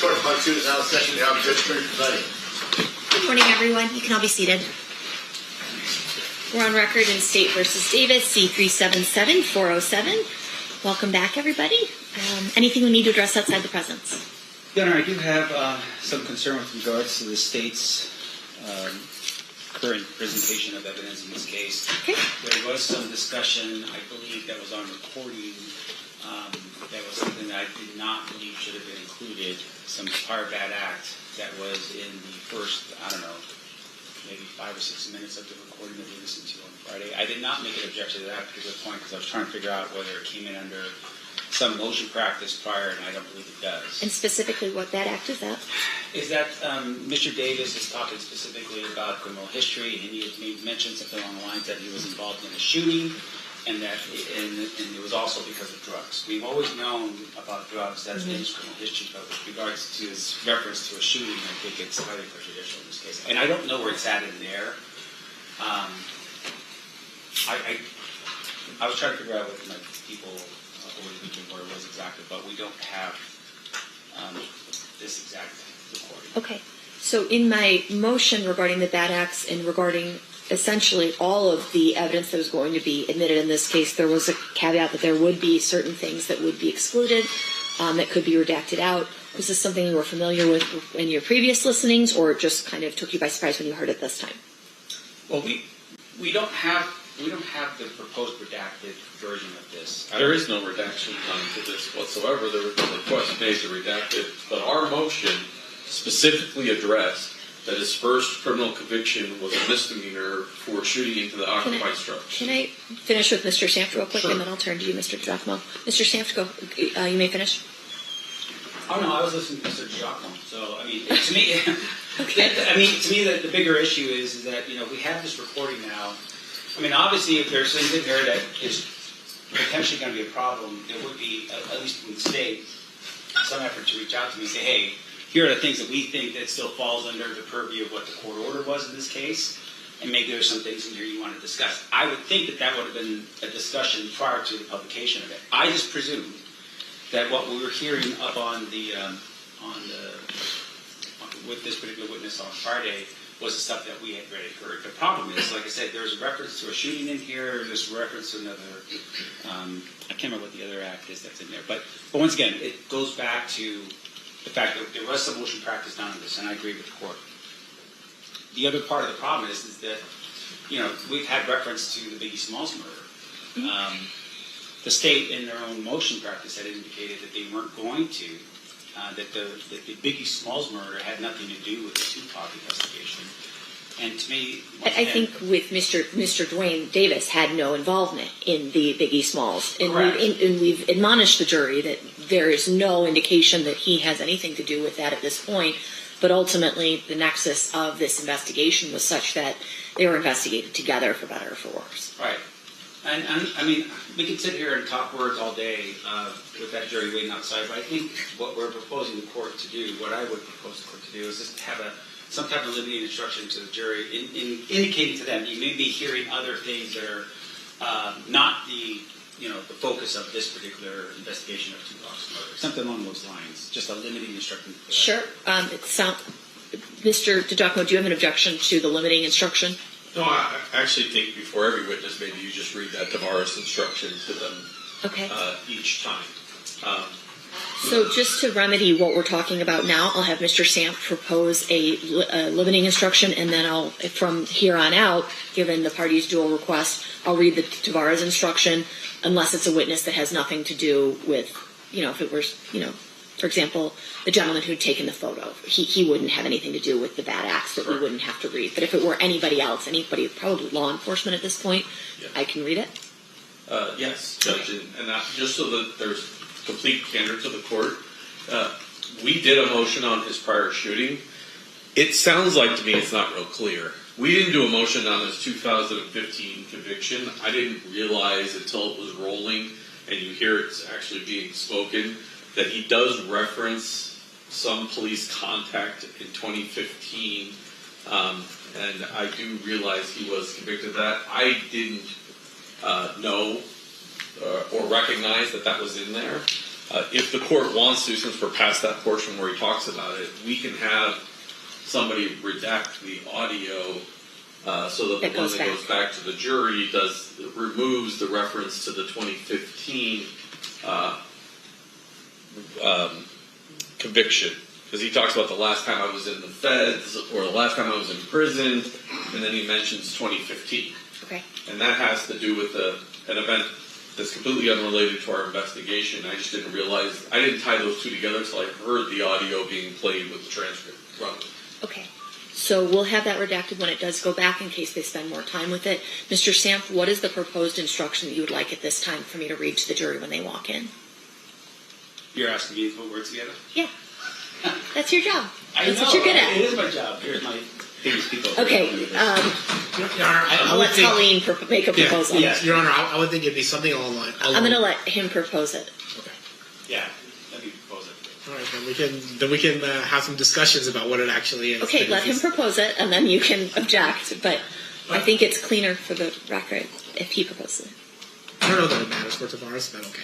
Court Part 2 is now in session. The Honorable Judge Curry presiding. Good morning, everyone. You can all be seated. We're on record in State v. Davis, C-377-407. Welcome back, everybody. Anything we need to address outside the presence? Your Honor, I do have some concern with regards to the State's current presentation of evidence in this case. Okay. There was some discussion, I believe, that was on recording. That was something that I did not believe should have been included. Some prior bad act that was in the first, I don't know, maybe 5 or 6 minutes of the recording that we listened to on Friday. I did not make an objection to that particular point because I was trying to figure out whether it came in under some motion practice prior, and I don't believe it does. And specifically, what bad act is that? Is that Mr. Davis is talking specifically about criminal history, and he mentioned something along the lines that he was involved in a shooting, and that and it was also because of drugs. We've always known about drugs, that's his criminal history, but with regards to his reference to a shooting, I think it's highly prejudicial in this case. And I don't know where it's at in there. I was trying to figure out with my people over the weekend where it was exactly, but we don't have this exact recording. Okay. So in my motion regarding the bad acts and regarding essentially all of the evidence that was going to be admitted in this case, there was a caveat that there would be certain things that would be excluded, that could be redacted out. Was this something you were familiar with in your previous listenings, or it just kind of took you by surprise when you heard it this time? Well, we don't have the proposed redacted version of this. There is no redaction done to this whatsoever. There was no request made to redact it, but our motion specifically addressed that his first criminal conviction was a misdemeanor for shooting into the occupied structure. Can I finish with Mr. Samft real quick, Sure. And then I'll turn to you, Mr. Giacomo. Mr. Samft, go. You may finish. Oh no, I was listening to Mr. Giacomo. So I mean, to me, Okay. the bigger issue is that we have this recording now. I mean, obviously, if there's things in there that is potentially going to be a problem, there would be, at least from the state, some effort to reach out to me and say, hey, here are the things that we think that still falls under the purview of what the court order was in this case, and maybe there's some things in here you want to discuss. I would think that would have been a discussion prior to the publication of it. I just presumed that what we were hearing up on with this particular witness on Friday was the stuff that we had already heard. The problem is, like I said, there's a reference to a shooting in here. There's a reference to another. I can't remember what the other act is that's in there. But once again, it goes back to the fact that there was some motion practice done on this, and I agree with the court. The other part of the problem is that we've had reference to the Biggie Smalls murder. The state, in their own motion practice, had indicated that they weren't going to. That the Biggie Smalls murder had nothing to do with the Tupac investigation. And to me, I think with Mr. Dwayne Davis had no involvement in the Biggie Smalls. And we've admonished the jury that there is no indication that he has anything to do with that at this point. But ultimately, the nexus of this investigation was such that they were investigated together, for better or for worse. Right. And I mean, we could sit here and talk words all day with that jury waiting outside, but I think what we're proposing the court to do, what I would propose the court to do, is just have some type of limiting instruction to the jury, in indicating to them you may be hearing other things that are not the focus of this particular investigation of Tupac's murder. Something along those lines. Just a limiting instruction. Sure. Mr. Giacomo, do you have an objection to the limiting instruction? No, I actually think before every witness, maybe you just read that Tavares instruction to them each time. So just to remedy what we're talking about now, I'll have Mr. Samp propose a limiting instruction, and then from here on out, given the party's dual request, I'll read the Tavares instruction, unless it's a witness that has nothing to do with, if it were, for example, the gentleman who'd taken the photo. He wouldn't have anything to do with the bad acts that we wouldn't have to read. But if it were anybody else, probably law enforcement at this point, I can read it? Yes, Judge. And just so that there's complete candor to the court, we did a motion on his prior shooting. It sounds like to me it's not real clear. We didn't do a motion on his 2015 conviction. I didn't realize until it was rolling and you hear it's actually being spoken that he does reference some police contact in 2015, and I do realize he was convicted of that. I didn't know or recognize that was in there. If the court wants to, since we're past that portion where he talks about it, we can have somebody redact the audio so that the one that goes back to the jury removes the reference to the 2015 conviction. Because he talks about the last time I was in the feds or the last time I was in prison, and then he mentions 2015. Okay. And that has to do with an event that's completely unrelated to our investigation. I just didn't realize, I didn't tie those two together until I heard the audio being played with the transcript. Okay. So we'll have that redacted when it does go back in case they spend more time with it. Mr. Samp, what is the proposed instruction that you would like at this time for me to read to the jury when they walk in? You're asking me to put words together? Yeah. That's your job. I That's know, what you're good at. It is my job. Here's my famous people. Okay. Your Honor, I'll let Colleen make a proposal. Yes, Your Honor, I would think it'd be something along the line. I'm going to let him propose it. Okay. Yeah, let me propose it. All right, then we can have some discussions about what it actually is. Okay, let him propose it, and then you can object. But I think it's cleaner for the record if he proposes it. I don't know that it matters for Tavares, but okay.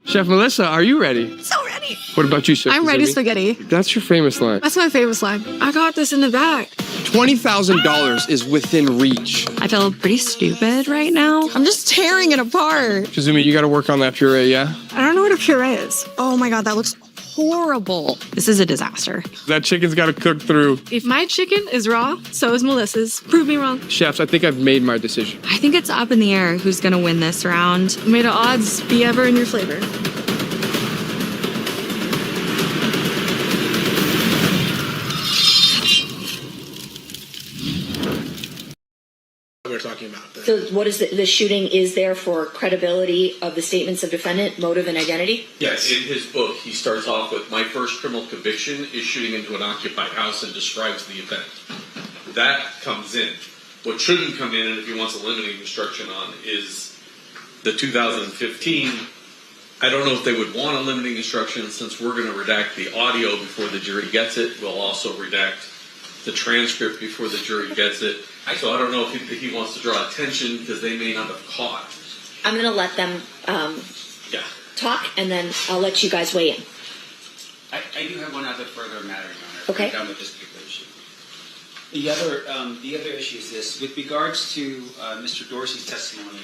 Chef Melissa, are you ready? So ready. What about you, Chef? I'm ready, spaghetti. That's your famous line. That's my famous line. I got this in the bag. $20,000 is within reach. I feel pretty stupid right now. I'm just tearing it apart. Shizumi, you got to work on that puree, yeah? I don't know what a puree is. Oh my god, that looks horrible. This is a disaster. That chicken's got to cook through. If my chicken is raw, so is Melissa's. Prove me wrong. Chefs, I think I've made my decision. I think it's up in the air who's gonna win this round. May the odds be ever in your favor. We were talking about the, So what is the shooting is there for credibility of the statements of defendant, motive, and identity? Yes, in his book, he starts off with, my first criminal conviction is shooting into an occupied house, and describes the event. That comes in. What shouldn't come in, and if he wants a limiting instruction on, is the 2015. I don't know if they would want a limiting instruction, since we're going to redact the audio before the jury gets it. We'll also redact the transcript before the jury gets it. So I don't know if he wants to draw attention because they may not have caught. I'm going to let them Yeah. talk, and then I'll let you guys weigh in. I do have one other further matter, Your Honor. Okay. I'm done with this particular issue. The other issue is this. With regards to Mr. Dorsey's testimony,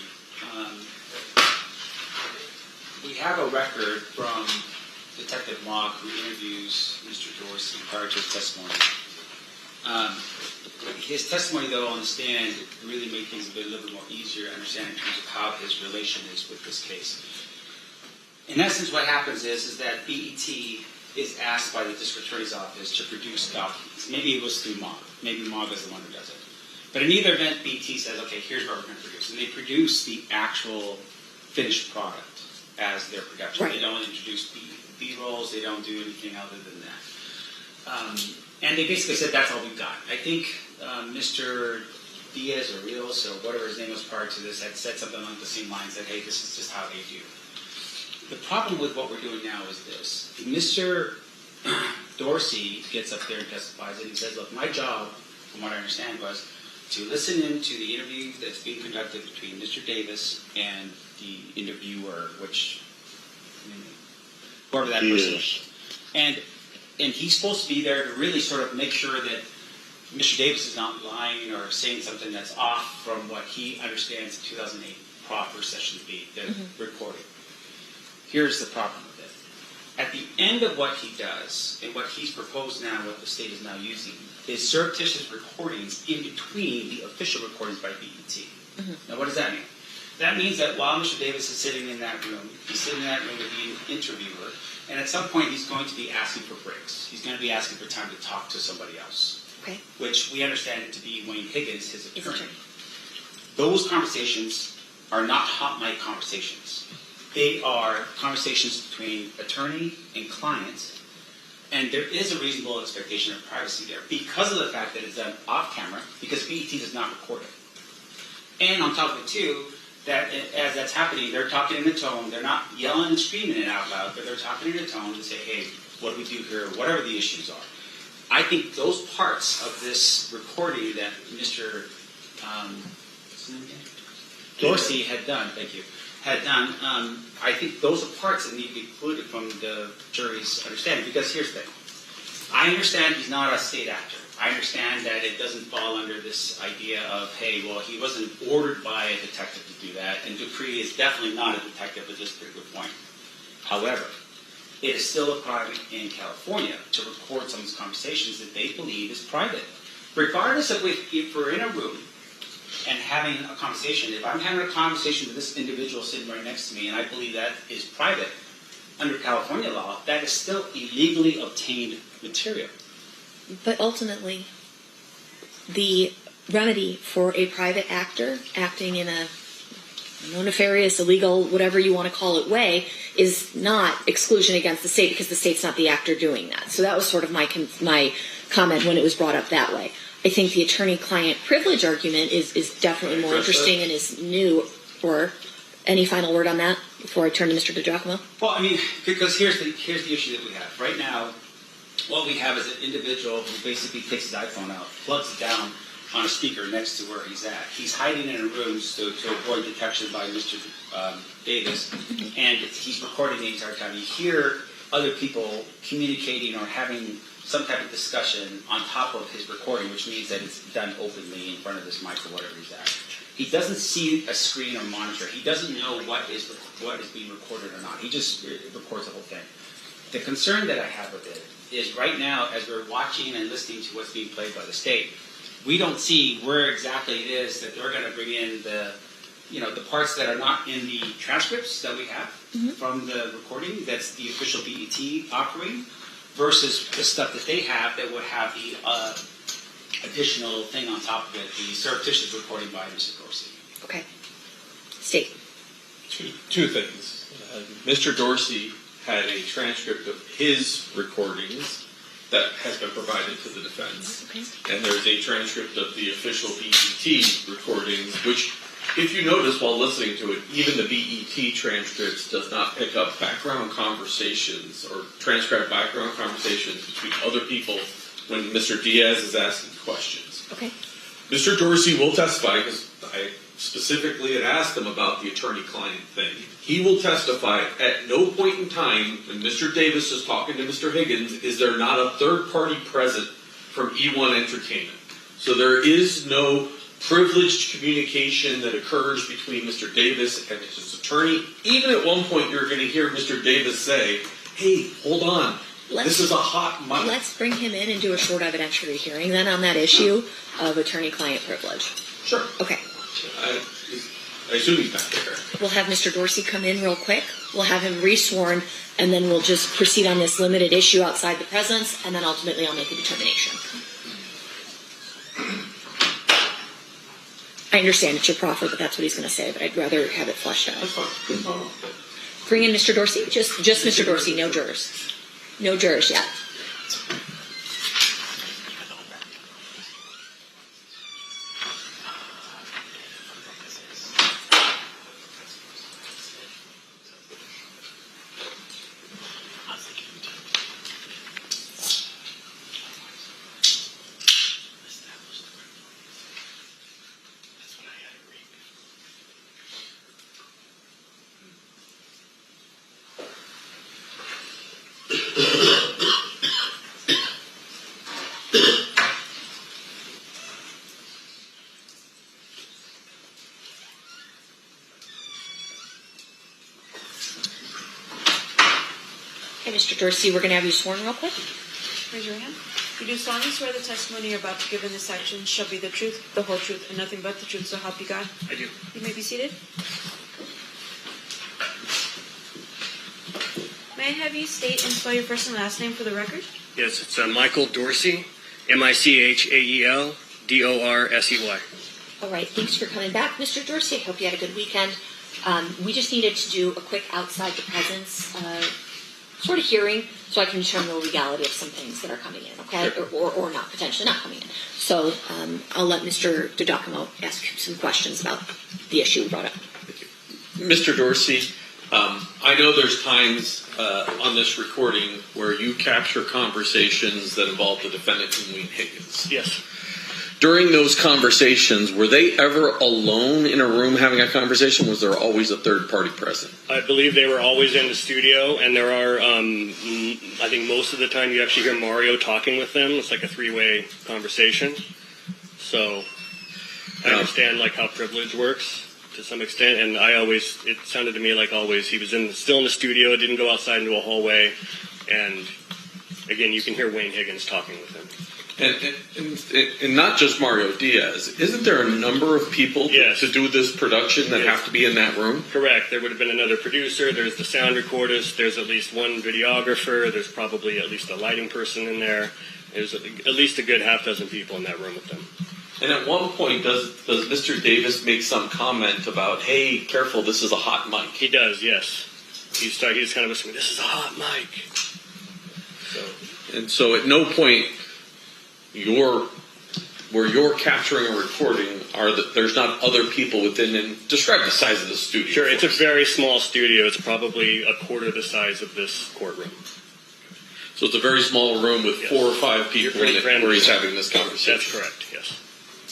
we have a record from Detective Mock, who interviews Mr. Dorsey prior to his testimony. His testimony, though, on the stand really made things a little bit more easier to understand in terms of how his relation is with this case. In essence, what happens is that BET is asked by the district attorney's office to produce documents. Maybe it was through MOG. Maybe MOG is the one who does it. But in either event, BET says, okay, here's what we're going to produce. And they produce the actual finished product as their production. Right. They don't introduce B-rolls. They don't do anything other than that. And they basically said, that's all we've got. I think Mr. Diaz or Rios or whatever his name was prior to this had said something along the same lines that, hey, this is just how they do. The problem with what we're doing now is this. Mr. Dorsey gets up there and testifies, and he says, look, my job, from what I understand, was to listen in to the interview that's being conducted between Mr. Davis and the interviewer, whoever that person is. And he's supposed to be there to really sort of make sure that Mr. Davis is not lying or saying something that's off from what he understands the 2008 proper session to be, the recording. Here's the problem with it. At the end of what he does, and what he's proposed now, what the state is now using, is surreptitious recordings in between the official recordings by BET. Now, what does that mean? That means that while Mr. Davis is sitting in that room, he's sitting in that room with the interviewer, and at some point he's going to be asking for breaks. He's going to be asking for time to talk to somebody else. Okay. Which we understand it to be Wayne Higgins, his attorney. Those conversations are not hot mic conversations. They are conversations between attorney and client, and there is a reasonable expectation of privacy there because of the fact that it's done off camera, because BET does not record it. And on top of it too, that as that's happening, they're talking in a tone, they're not yelling and screaming it out loud, but they're talking in a tone to say, hey, what do we do here, whatever the issues are. I think those parts of this recording that Mr. Dorsey had done, had done, I think those are parts that need to be included from the jury's understanding. Because here's the thing. I understand he's not a state actor. I understand that it doesn't fall under this idea of, hey, well, he wasn't ordered by a detective to do that, and Dupree is definitely not a detective at this particular point. However, it is still a crime in California to record someone's conversations that they believe is private. Regardless of if we're in a room and having a conversation, if I'm having a conversation with this individual sitting right next to me and I believe that is private, under California law, that is still illegally obtained material. But ultimately, the remedy for a private actor acting in a nefarious, illegal, whatever you want to call it way, is not exclusion against the state because the state's not the actor doing that. So that was sort of my comment when it was brought up that way. I think the attorney-client privilege argument is definitely more interesting and is new. Or any final word on that before I turn to Mr. DiGiacomo? Well, I mean, because here's the issue that we have. Right now, what we have is an individual who basically takes his iPhone out, plugs it down on a speaker next to where he's at. He's hiding in a room to avoid detection by Mr. Davis, and he's recording the entire time. You hear other people communicating or having some type of discussion on top of his recording, which means that it's done openly in front of this mic or whatever he's at. He doesn't see a screen or monitor. He doesn't know what is being recorded or not. He just records the whole thing. The concern that I have with it is right now, as we're watching and listening to what's being played by the state, we don't see where exactly it is that they're going to bring in the parts that are not in the transcripts that we have from the recording. That's the official BET operating versus the stuff that they have that would have the additional thing on top of it, the surreptitious recording by Mr. Dorsey. Okay. State. Two things. Mr. Dorsey had a transcript of his recordings that has been provided to the defense. Okay. And there's a transcript of the official BET recordings, which, if you notice while listening to it, even the BET transcripts does not pick up background conversations or transcribe background conversations between other people when Mr. Diaz is asking questions. Okay. Mr. Dorsey will testify, because I specifically had asked him about the attorney-client thing. He will testify at no point in time when Mr. Davis is talking to Mr. Higgins is there not a third party present from E1 Entertainment. So there is no privileged communication that occurs between Mr. Davis and his attorney. Even at one point you're going to hear Mr. Davis say, hey, hold on. This is a hot mic. Let's bring him in and do a short evidentiary hearing then on that issue of attorney-client privilege. Sure. Okay. I assume he's not there. We'll have Mr. Dorsey come in real quick. We'll have him resworn, and then we'll just proceed on this limited issue outside the presence, and then ultimately I'll make a determination. I understand it's your proffer, but that's what he's going to say, but I'd rather have it fleshed out. That's fine. Bring in Mr. Dorsey. Just Mr. Dorsey, no jurors. No jurors yet. Okay, Mr. Dorsey, we're going to have you sworn real quick. Raise your hand. You do solemnly swear the testimony you're about to give in this action shall be the truth, the whole truth, and nothing but the truth, so help you God? I do. You may be seated. May I have you state and spell your first and last name for the record? Yes, it's Michael Dorsey, Michael Dorsey. All right, thanks for coming back, Mr. Dorsey. I hope you had a good weekend. We just needed to do a quick outside the presence sort of hearing so I can determine the legality of some things that are coming in, okay? Sure. Or not, potentially not coming in. So I'll let Mr. DiGiacomo ask some questions about the issue we brought up. Mr. Dorsey, I know there's times on this recording where you capture conversations that involve the defendant, Wayne Higgins. Yes. During those conversations, were they ever alone in a room having a conversation? Was there always a third party present? I believe they were always in the studio, and there are, I think most of the time you actually hear Mario talking with them. It's like a three-way conversation. So I understand like how privilege works to some extent, and it sounded to me like always he was still in the studio, didn't go outside into a hallway, and again, you can hear Wayne Higgins talking with him. And not just Mario Diaz. Isn't there a number of people to do this production that have to be in that room? Correct. There would have been another producer. There's the sound recordist. There's at least one videographer. There's probably at least a lighting person in there. There's at least a good half dozen people in that room with them. And at one point, does Mr. Davis make some comment about, hey, careful, this is a hot mic? He does, yes. He's kind of assuming, this is a hot mic. So at no point... where you're capturing or recording, there's not other people within, and describe the size of the studio. Sure, it's a very small studio. It's probably a quarter the size of this courtroom. So it's a very small room with 4 or 5 people in it where he's having this conversation. That's correct, yes.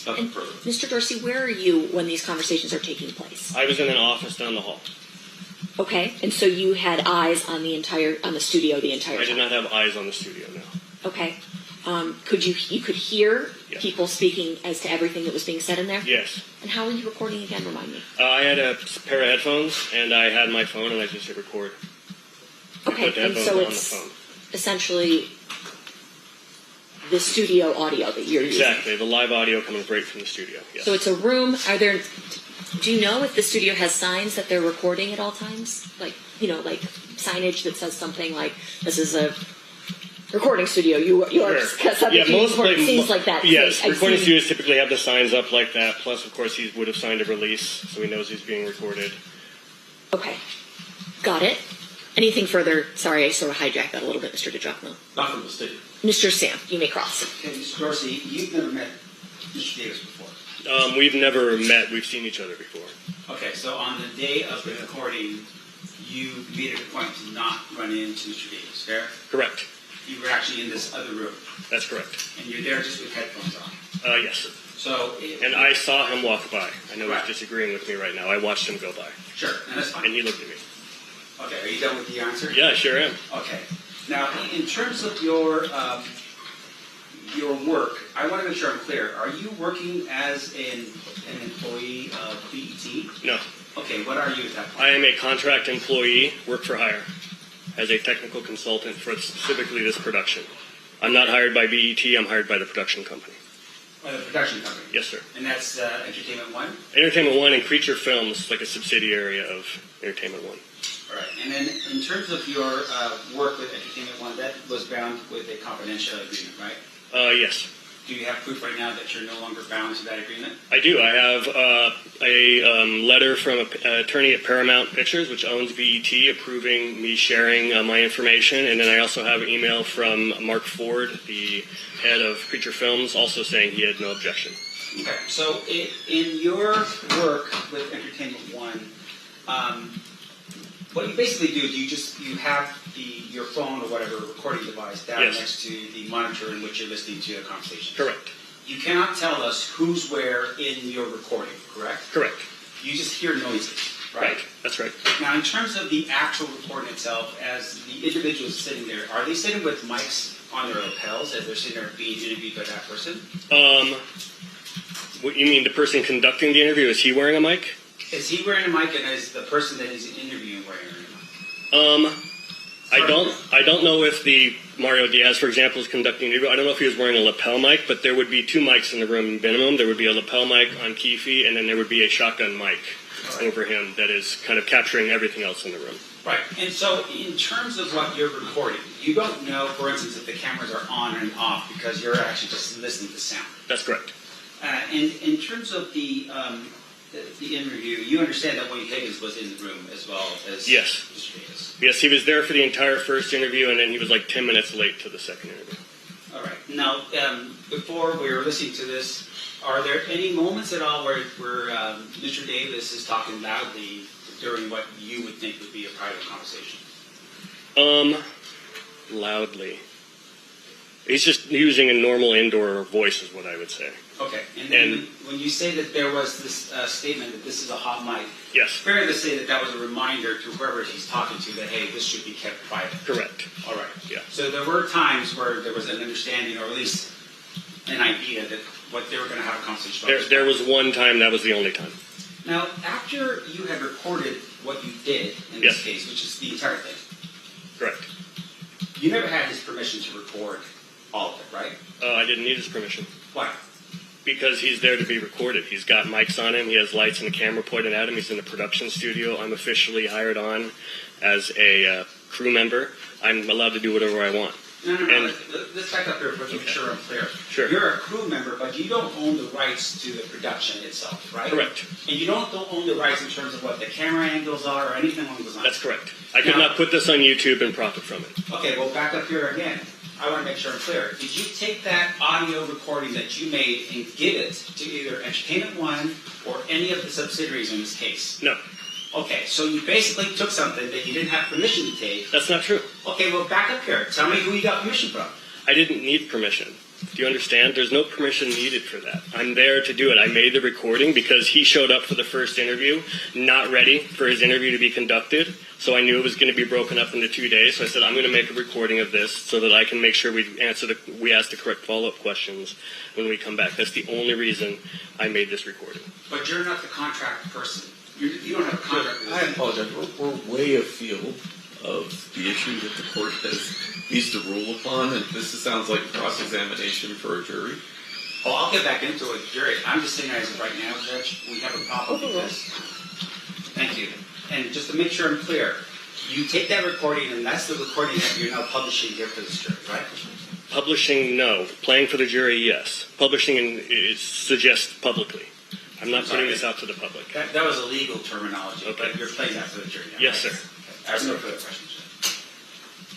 And Mr. Dorsey, where are you when these conversations are taking place? I was in an office down the hall. Okay, and so you had eyes on the studio the entire time? I did not have eyes on the studio, no. Okay. You could hear people speaking as to everything that was being said in there? Yes. And how were you recording again? Remind me. I had a pair of headphones, and I had my phone, and I just hit record. Okay, and so it's essentially the studio audio that you're using. Exactly, the live audio coming right from the studio. Yes. So it's a room. Do you know if the studio has signs that they're recording at all times? Like signage that says something like, this is a recording studio. You are subject to recording. Things like that. Yes, recording studios typically have the signs up like that. Plus, of course, he would have signed a release, so he knows he's being recorded. Okay, got it. Anything further? Sorry, I sort of hijacked that a little bit, Mr. DiGiacomo. Not from the state. Mr. Sam, you may cross. Okay, Mr. Dorsey, you've never met Mr. Davis before. We've never met. We've seen each other before. Okay, so on the day of the recording, you made it a point to not run into Mr. Davis, fair? Correct. You were actually in this other room. That's correct. And you're there just with headphones on. Yes. So. And I saw him walk by. I know he's disagreeing with me right now. I watched him go by. Sure, and that's fine. And he looked at me. Okay, are you done with the answer? Yeah, I sure am. Okay. Now, in terms of your work, I want to make sure I'm clear. Are you working as an employee of BET? No. Okay, what are you at that point? I am a contract employee, work for hire, as a technical consultant for specifically this production. I'm not hired by BET, I'm hired by the production company. By the production company? Yes, sir. And that's Entertainment One? Entertainment One and Creature Films, like a subsidiary of Entertainment One. All right. And then in terms of your work with Entertainment One, that was bound with a confidential agreement, right? Yes. Do you have proof right now that you're no longer bound to that agreement? I do. I have a letter from an attorney at Paramount Pictures, which owns BET, approving me sharing my information. And then I also have an email from Mark Ford, the head of Creature Films, also saying he had no objection. Okay. So in your work with Entertainment One, what you basically do is you have your phone or whatever recording device down next to the monitor in which you're listening to a conversation. Correct. You cannot tell us who's where in your recording, correct? Correct. You just hear noises, right? That's right. Now, in terms of the actual recording itself, as the individuals sitting there, are they sitting with mics on their lapels as they're sitting there being interviewed by that person? What you mean, the person conducting the interview, is he wearing a mic? Is he wearing a mic, and is the person that he's interviewing wearing a mic? I don't know if the Mario Diaz, for example, is conducting an interview. I don't know if he was wearing a lapel mic, but there would be 2 mics in the room minimum. There would be a lapel mic on Keefe, and then there would be a shotgun mic over him that is kind of capturing everything else in the room. Right. And so in terms of what you're recording, you don't know, for instance, if the cameras are on and off because you're actually just listening to sound. That's correct. And in terms of the interview, you understand that Wayne Higgins was in the room as well as Mr. Davis. Yes, he was there for the entire first interview, and then he was like 10 minutes late to the second interview. All right. Now, before we were listening to this, are there any moments at all where Mr. Davis is talking loudly during what you would think would be a private conversation? Loudly. He's just using a normal indoor voice, is what I would say. Okay, and then And- when you say that there was this statement that this is a hot mic, Yes, fair to say that that was a reminder to whoever he's talking to that, hey, this should be kept private. correct. All right. Yeah. So there were times where there was an understanding, or at least an idea that what they were going to have a conversation about. There was one time, that was the only time. Now, after you had recorded what you did in Yes. this case, which is the entire thing, Correct. you never had his permission to record all of it, right? I didn't need his permission. Why? Because he's there to be recorded. He's got mics on him. He has lights and a camera pointed at him. He's in a production studio. I'm officially hired on as a crew member. I'm allowed to do whatever I want. No. And- Let's back up here to make sure I'm clear. Sure. You're a crew member, but you don't own the rights to the production itself, right? Correct. And you don't own the rights in terms of what the camera angles are or anything along those lines. That's correct. I could Now- not put this on YouTube and profit from it. Okay, well, back up here again. I want to make sure I'm clear. Did you take that audio recording that you made and give it to either Entertainment One or any of the subsidiaries in this case? No, Okay, so you basically took something that you didn't have permission to take. that's not true. Okay, well, back up here. Tell me who you got permission from. I didn't need permission. Do you understand? There's no permission needed for that. I'm there to do it. I made the recording because he showed up for the first interview, not ready for his interview to be conducted. So I knew it was going to be broken up into 2 days. So I said, I'm going to make a recording of this so that I can make sure we ask the correct follow-up questions when we come back. That's the only reason I made this recording. But you're not the contract person. You don't have a contract with I this. apologize. We're way afield of the issue that the court has needs to rule upon, and this sounds like cross-examination for a jury. Oh, I'll get back into it, Jerry. I'm just saying as of right now, Judge, we have a problem with this. Thank you. And just to make sure I'm clear, you take that recording, and that's the recording that you're now publishing here for this jury, right? Publishing, no. Playing for the jury, yes. Publishing suggests publicly. I'm not putting this out to the public. That was a legal terminology, Okay. but you're playing that for the jury now. Yes, right? sir. I have no further questions.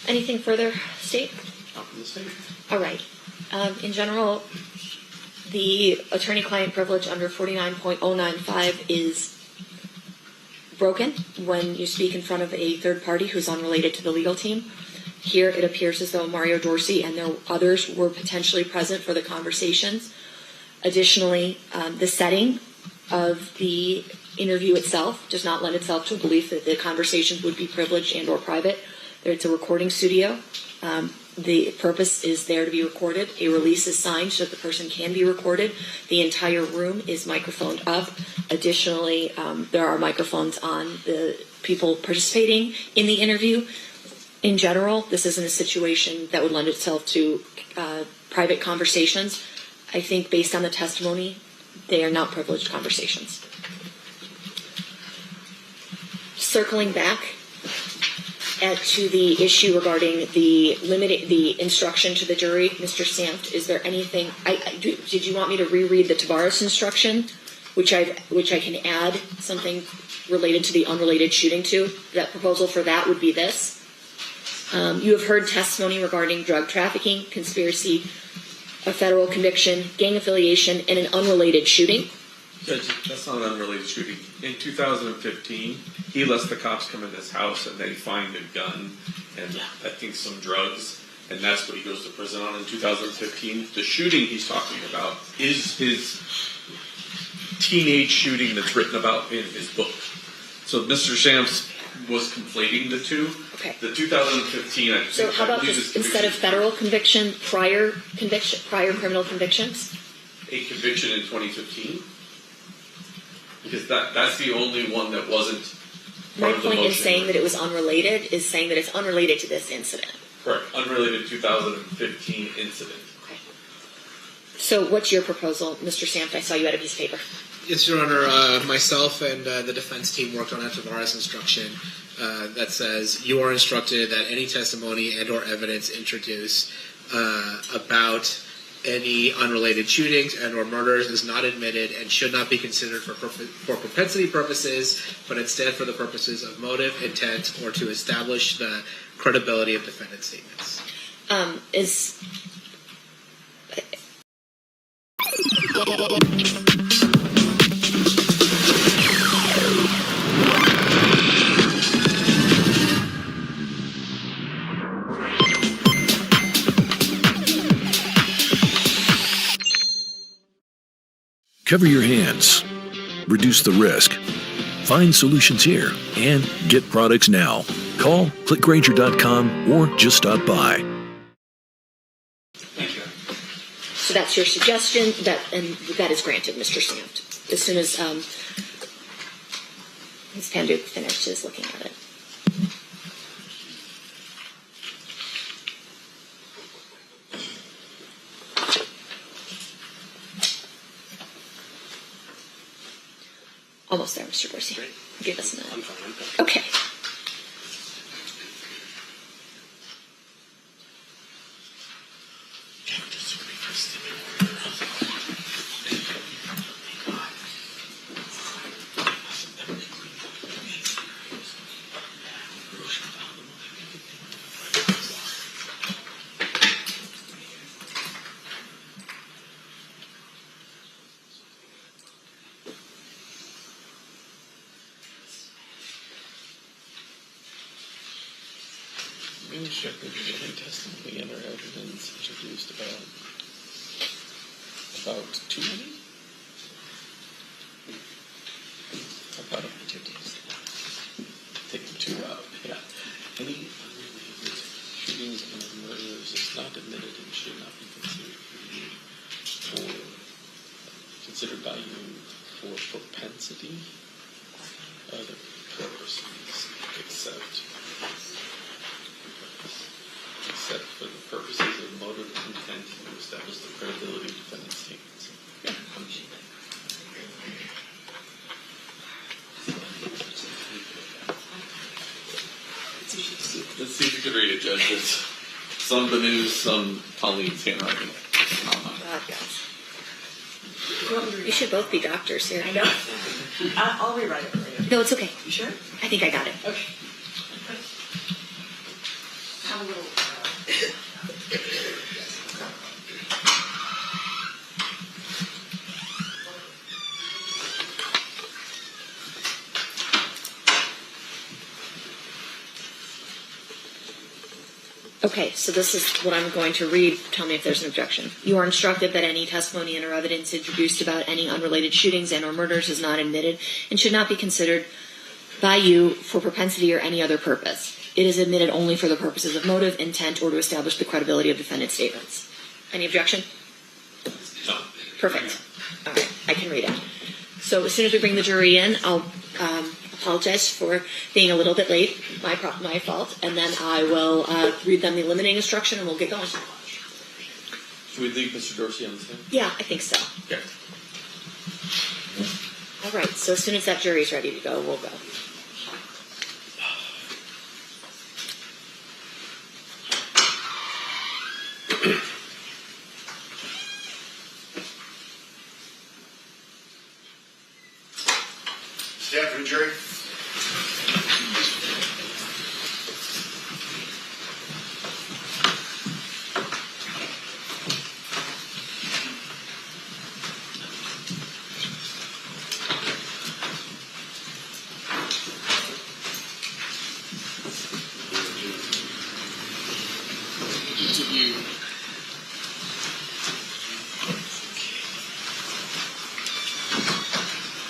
Anything further, State? Not from the state. All right. In general, the attorney-client privilege under 49.095 is broken when you speak in front of a third party who's unrelated to the legal team. Here, it appears as though Mario Dorsey and there others were potentially present for the conversations. Additionally, the setting of the interview itself does not lend itself to a belief that the conversations would be privileged and or private. It's a recording studio. The purpose is there to be recorded. A release is signed so that the person can be recorded. The entire room is microphoned up. Additionally, there are microphones on the people participating in the interview. In general, this isn't a situation that would lend itself to private conversations. I think based on the testimony, they are not privileged conversations. Circling back to the issue regarding the instruction to the jury, Mr. Sanft, is there anything? Did you want me to reread the Tavares instruction, which I can add something related to the unrelated shooting to? That proposal for that would be this. You have heard testimony regarding drug trafficking, conspiracy, a federal conviction, gang affiliation, and an unrelated shooting. Judge, that's not an unrelated shooting. In 2015, he lets the cops come in his house and they find a gun and I think some drugs, and that's what he goes to prison on in 2015. The shooting he's talking about is his teenage shooting that's written about in his book. So Mr. Shams was conflating the two. Okay. The 2015, So how about this, instead of federal conviction, prior criminal convictions? a conviction in 2015? Because that's the only one that wasn't My part of the point motion. in saying that it was unrelated is saying that it's unrelated to this incident. Correct. Unrelated 2015 incident. Okay. So what's your proposal, Mr. Sanft? I saw you had a piece of paper. Yes, Your Honor. Myself and the defense team worked on a Tavares instruction that says you are instructed that any testimony and or evidence introduced about any unrelated shootings and or murders is not admitted and should not be considered for propensity purposes, but instead for the purposes of motive, intent, or to establish the credibility of defendant statements. Cover your hands. Reduce the risk. Find solutions here and get products now. Call, clickgranger.com, or just stop by. Thank you. So that's your suggestion, and that is granted, Mr. Stamp. As soon as Ms. Pandu finishes looking at it. Almost there, Mr. Dorsey. Great. Give us a minute. I'm fine. Okay. Check the beginning testimony and our evidence introduced about too many? About take the two out. Yeah. Any unrelated shootings and murders is not admitted and should not be considered by you for propensity of the purposes except for the purposes of motive intent to establish the credibility of defendant's statements. Yeah. Let's see if you can read it, Judge. It's some Banu's, some Colleen's handwriting. God, guys. You should both be doctors here. I know. I'll rewrite it for you. No, it's okay. You sure? I think I got it. Okay. Have a little. Okay, so this is what I'm going to read. Tell me if there's an objection. You are instructed that any testimony and or evidence introduced about any unrelated shootings and or murders is not admitted and should not be considered by you for propensity or any other purpose. It is admitted only for the purposes of motive, intent, or to establish the credibility of defendant's statements. Any objection? No. Perfect. All right, I can read it. So as soon as we bring the jury in, I'll apologize for being a little bit late, my fault, and then I will read them the limiting instruction and we'll get going. Should we leave Mr. Dorsey on the stand? Yeah, I think so. Okay. All right, so as soon as that jury's ready to go, we'll go. Stand for the jury.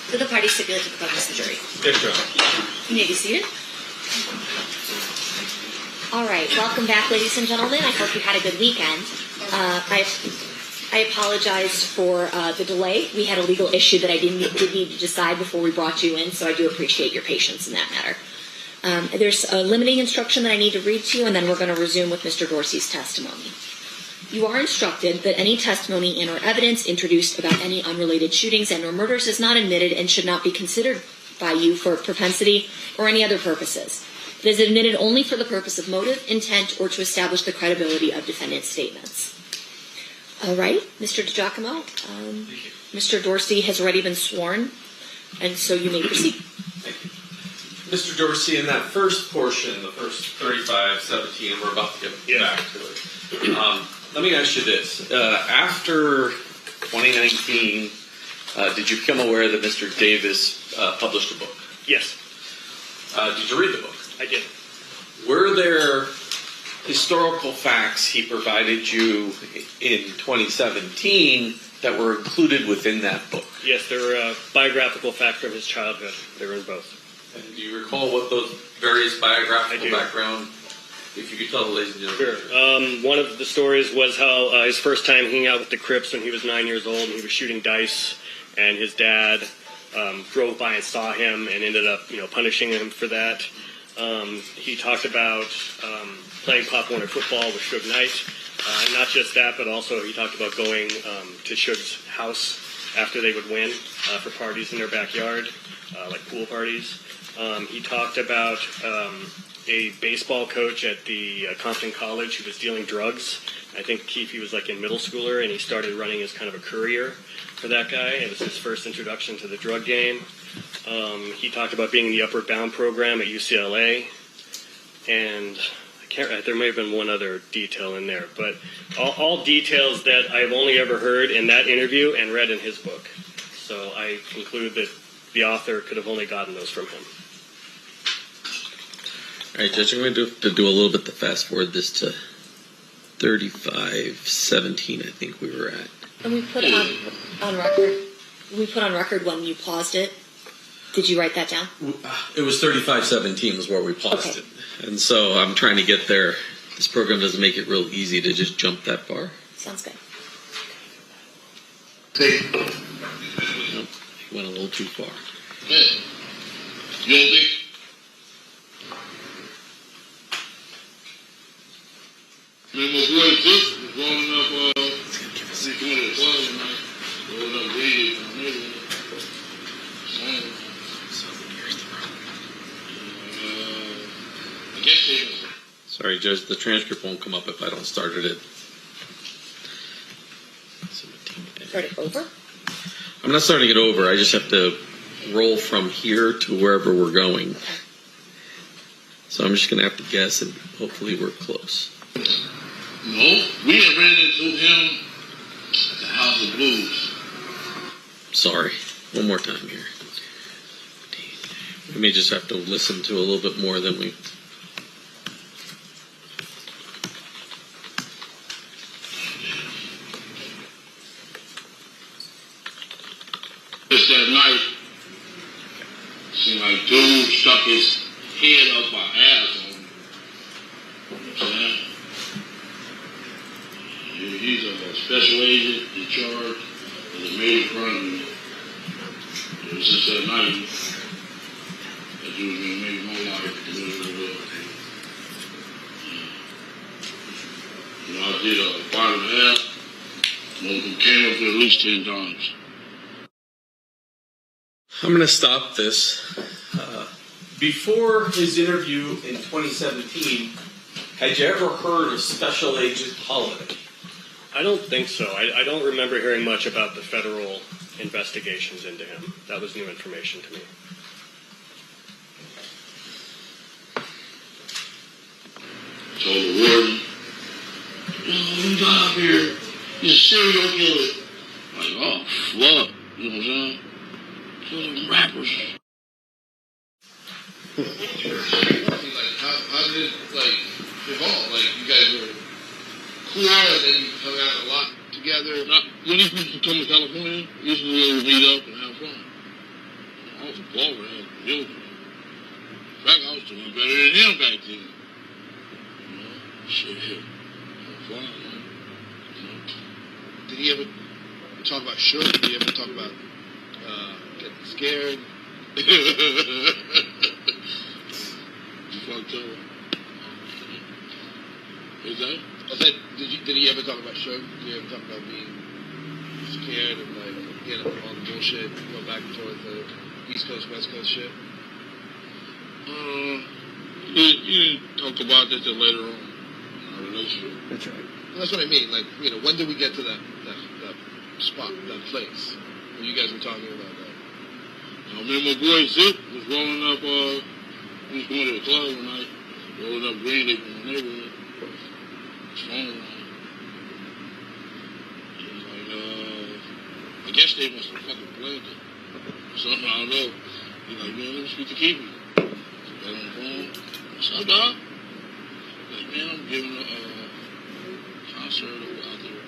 Did the party stipulate to the presence of the jury? Yes, Your Honor. You may be seated. All right, welcome back, ladies and gentlemen. I hope you had a good weekend. I apologize for the delay. We had a legal issue that I did need to decide before we brought you in, so I do appreciate your patience in that matter. There's a limiting instruction that I need to read to you, and then we're going to resume with Mr. Dorsey's testimony. You are instructed that any testimony and or evidence introduced about any unrelated shootings and or murders is not admitted and should not be considered by you for propensity or any other purposes. It is admitted only for the purpose of motive, intent, or to establish the credibility of defendant's statements. All right, Mr. DiGiacomo, Mr. Dorsey has already been sworn, and so you may proceed. Thank you. Mr. Dorsey, in that first portion, the first 35-17, and we're about to get back to it. Let me ask you this. After 2019, did you become aware that Mr. Davis published a book? Yes, Did you read the book? I did. Were there historical facts he provided you in 2017 that were included within that book. Yes, there were biographical facts from his childhood. They were in both. And do you recall what those various biographical I do. background, if you could tell the ladies and gentlemen? Sure. One of the stories was how his first time hanging out with the Crips when he was 9 years old, and he was shooting dice, and his dad drove by and saw him and ended up, punishing him for that. He talked about playing Pop Warner football with Suge Knight. Not just that, but also he talked about going to Suge's house after they would win for parties in their backyard, like pool parties. He talked about a baseball coach at the Compton College who was dealing drugs. I think he was like in middle schooler, and he started running as kind of a courier for that guy. It was his first introduction to the drug game. He talked about being in the Upward Bound program at UCLA, and there may have been one other detail in there, but all details that I've only ever heard in that interview and read in his book. So I conclude that the author could have only gotten those from him. All right, Judge, I'm going to do a little bit to fast forward this to 35:17, I think we were at. And we put on record. We put on record when you paused it. Did you write that down? It was 35:17 was where we paused Okay. it. And so I'm trying to get there. This program doesn't make it real easy to just jump that far. Sounds good. Nope, he went a little too far. Hey, you don't think? Man, my boy Dick was rolling up, he's going to the club tonight, rolling up weed from the neighborhood. I guess they was. Sorry, Judge, the transcript won't come up if I don't start it. Start it over? I'm not starting it over. I just have to roll from here to wherever we're going. So I'm just going to have to guess, and hopefully we're close. No, we had ran into him at the House of Blues. Sorry. One more time here. We may just have to listen to a little bit more than we... Just that night, seemed like dude stuck his head up my ass on him. You know what I'm saying? He's a special agent in charge of the major crime. It was just that night that you was going to make my life a little bit. I did a 5.5. Came up to at least 10 times. I'm going to stop this. Before his interview in 2017, had you ever heard of Special Agent Holiday? I don't think so. I don't remember hearing much about the federal investigations into him. That was new information to me. Told the warden, we got up here, he's a serial killer. Like, oh, fuck. You know what I'm saying? Killing rappers. Like, how did it, evolve? Like, you guys were cool, and then you hung out a lot together? When these people come to California, we used to really meet up and have fun. I was a baller, I was In fact, I was doing better than him back then. Shit. Fun, man. Did he ever talk about sugar? Did he ever talk about getting scared? You fucked up. Is that? I said, did he ever talk about sugar? Did he ever talk about being scared and all the bullshit, go back and forth, the East Coast, West Coast shit? You talk about that later on in our relationship. That's right. Well, that's what I mean. When did we get to that spot, that place, where you guys were talking about that? I remember my boy Zip was rolling up, he was going to the club one night, rolling up green leaf in the neighborhood. His phone rang. He was like, I guess they must have fucking blamed it. Something, I don't know. He's like, man, let me speak to Keeper. Got on the phone. What's up, dog? Like, man, man, I'm giving a concert out there.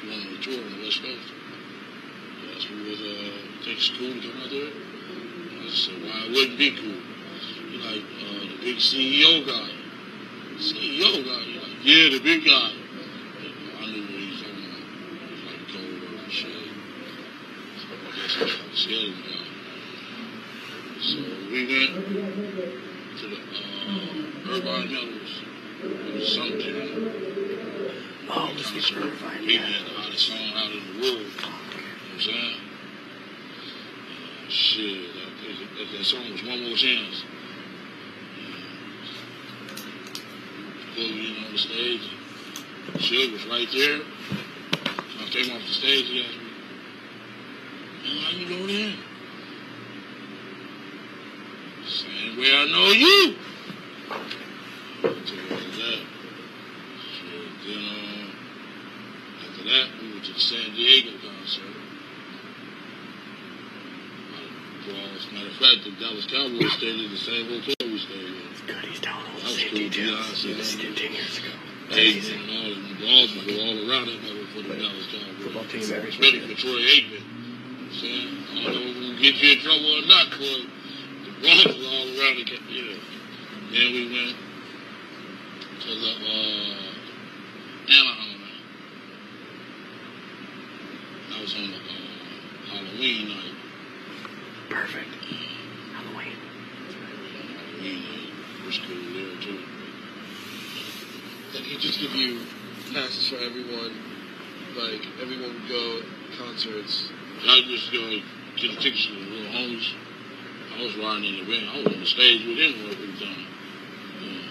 We on a tour on the West Coast. He asked me would think it's cool to come out there. I said, why it wouldn't be cool? He like, the big CEO guy. CEO guy? He like, yeah, the big guy. I knew what he was talking about. He was like cold and shit. So I guess I was kind of scared of the guy. So we went to the Irvine Mills. It was something. Oh, concert. We had the hottest song out in the world. You know what I'm saying? Shit, that song was One More Chance. Boogie on the stage. Suge was right there. I came off the stage, he asked me, man, how you doing here? Same way I know you. I took that. So then, after that, we went to the San Diego concert. As a matter of fact, the Dallas Cowboys stayed in the same hotel we stayed in. It's good, he's down all the same details. He was 10 years ago. Aikman and all the balls would go all around that mother for the Dallas Cowboys. Football team, especially for Troy Aikman. You know what I'm saying? I don't know if we'll get you in trouble or not, but the balls were all around the Then we went to the Anaheim. That was on the Halloween night. Perfect. Halloween. Halloween night. Was cool there too. Did he just give you passes for everyone? Like, everyone would go concerts? I just go get the tickets to the little homies. I was riding in the van. I was on the stage with him every time. Yeah.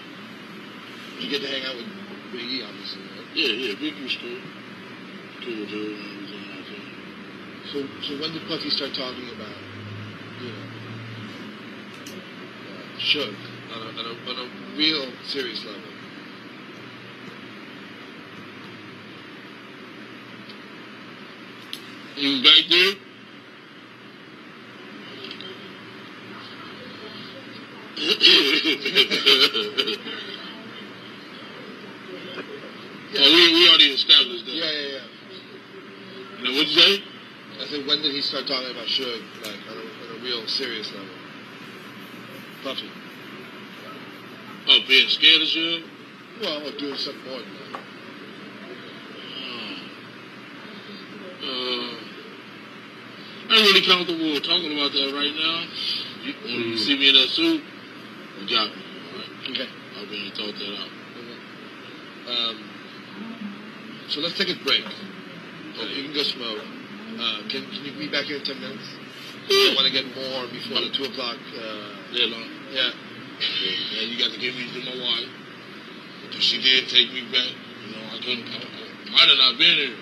You get to hang out with Big E, obviously, right? Yeah, Big E was cool. Cool dude and everything like that. So when did Puffy start talking about, Suge on a real serious level? You was back there? We already established that. Yeah. Now, what'd you say? I said, when did he start talking about Suge, like, on a real serious level? Puffy. Oh, being scared of Suge? Well, or doing something more than that. I ain't really comfortable talking about that right now. When you see me in that suit, you got me, all right? Okay. I've been thought that out. Okay. So let's take a break. You can go smoke. Can you be back here in 10 minutes? I want to get more before the 2 o'clock. Deadline. Yeah. Yeah, you got to give me to my wife. Because she did take me back. I couldn't. I might have not been here.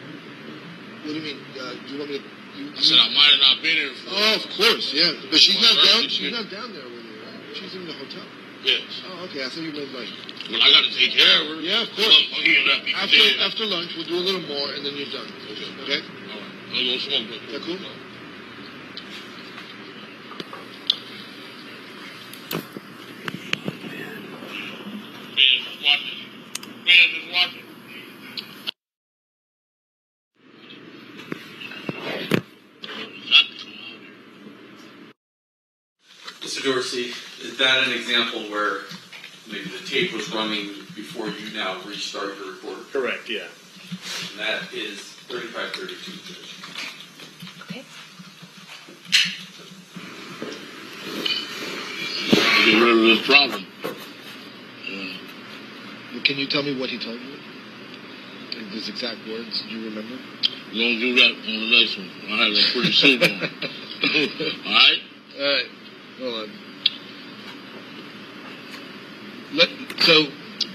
What do you mean? Do you want me to? I said I might have not been here. Of course, yeah. But she's not down. She's not down there with you, right? She's in the hotel. Yes. Oh, okay. I thought you meant like. Well, I got to take care of her. Yeah, of course. After lunch, we'll do a little more, and then you're done. Okay. All right. I'm gonna smoke. Yeah, cool. Ben is watching. Mr. Dorsey, is that an example where maybe the tape was running before you now restart the recorder? Correct, yeah. And that is 3532, Judge. Okay. Get rid of this problem. Can you tell me what he told you? Like his exact words? Do you remember? We're going to do that on the next one. I have that pretty soon on. All right? All right. Hold on. So,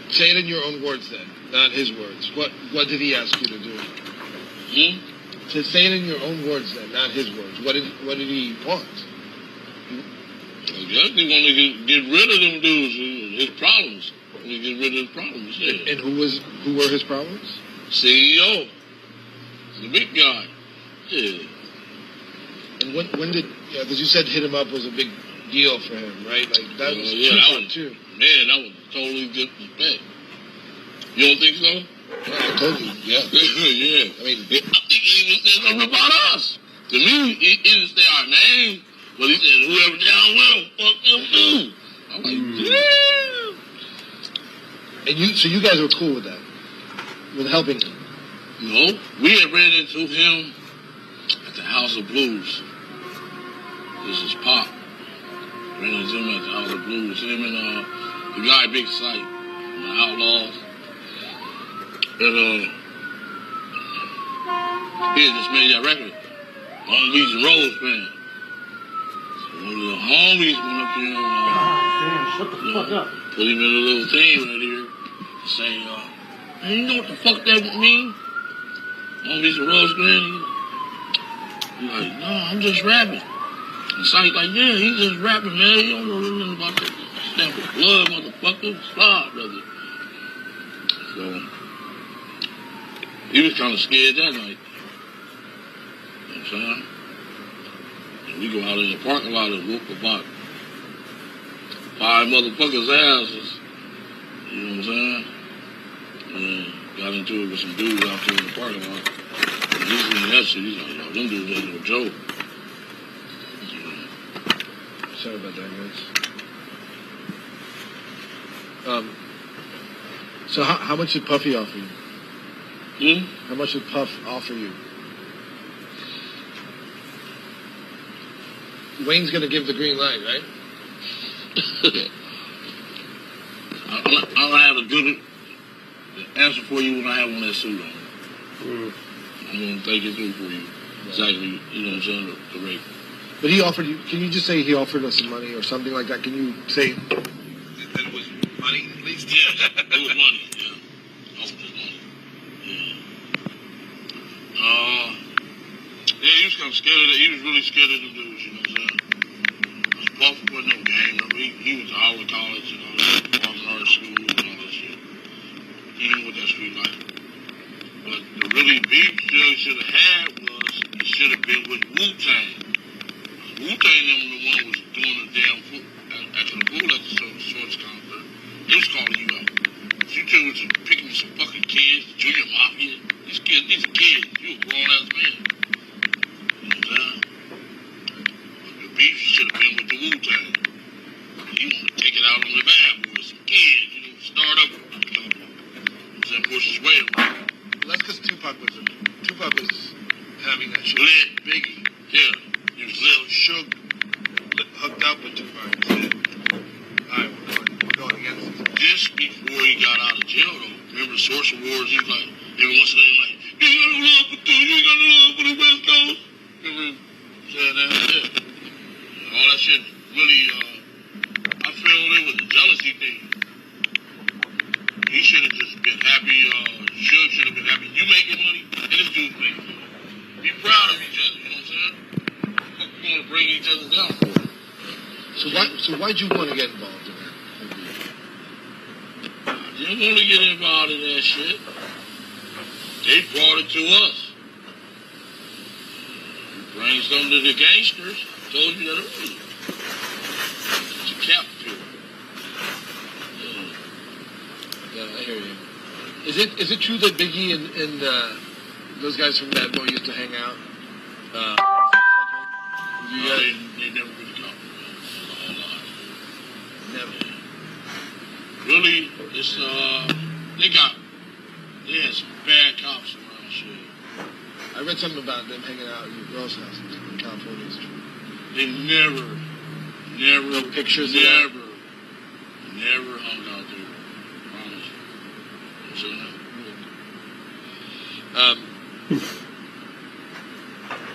say it in your own words then, not his words. What did he ask you to do? So say it in your own words then, not his words. What did he want? I guess they want to get rid of them dudes, his problems. To get rid of his problems, yeah. And who were his problems? CEO. The big guy. Yeah. And when did, because you said hit him up was a big deal for him, right? Like that was that too. Man, that was totally disrespect. You don't think so? I told you, yeah. Yeah. I mean, I think he even said something about us. To me, he didn't say our name, but he said whoever down with him, fuck them too. I'm like, damn. And so you guys were cool with that, with helping him. No, we had ran into him at the House of Blues. This is Pop. Ran into him at the House of Blues. Him and the guy Big Sight, the Outlaws. And he had just made that record. Long Beach and Rose band. So one of the homies went up there and put him in a little thing right here and say, man, you know what the fuck that mean? Long Beach and Rose band? He's like, no, I'm just rapping. And Sight like, yeah, he's just rapping, man. You don't know nothing about that stamp of blood, motherfucker. Stop, brother. So he was kind of scared that night. You know what I'm saying? And we go out in the parking lot and whoop about 5 motherfuckers' asses. You know what I'm saying? And got into it with some dudes out there in the parking lot. And he's in that shit. He's like, yo, them dudes ain't no joke. Sorry about that, guys. So how much did Puffy offer you? How much did Puff offer you? Wayne's gonna give the green light, right? I'll have a good answer for you when I have one that suit on. I'm gonna take it through for you. Exactly, you know what I'm saying, the rate. But he offered you, can you just say he offered us some money or something like that? Can you say that it was money at least? Yes, it was money, yeah. Offered us money. Yeah. Yeah, he was kind of scared of that. He was really scared of them dudes, you know what I'm saying? Because Puff wasn't no game. I mean, he was at Howard College and all that, Barnard School and all that shit. He knew what that street like. But the really beef should have had was, it should have been with Wu-Tang. Wu-Tang them the one was doing the damn food at the pool at the Source concert. They was calling you out. You two was picking some fucking kids, Junior Mafia. These are kids. You a grown ass man. You know what I'm saying? But the beef should have been with the Wu-Tang. You want to take it out on the bad boys, some kids, you know, start up. Then push his way around. Well, that's because Tupac was having that shit. Lit, Biggie. Yeah. He was lit. Suge hooked up with Tupac and said, alright, we're going against this. Just before he got out of jail, though, remember the Source Awards? He was like, every once in a while, like, you ain't got no love for two, you ain't got no love for the West Coast. Remember saying that? Yeah. All that shit really, I feel it was a jealousy thing. He should have just been happy, Suge should have been happy. You making money, and this dude's making money. Be proud of each other, you know what I'm saying? We're going to bring each other down. So why'd you want to get involved in that? I didn't want to get involved in that shit. They brought it to us. You bring something to the gangsters. I told you that earlier. It's a cap to it. Yeah, I hear you. Is it true that Biggie and those guys from Bad Boy used to hang out? They never really talked. Never. Really, it's they had some bad cops around shit. I read something about them hanging out in your girl's house in California. Is true. They never no pictures of that? Never hung out there.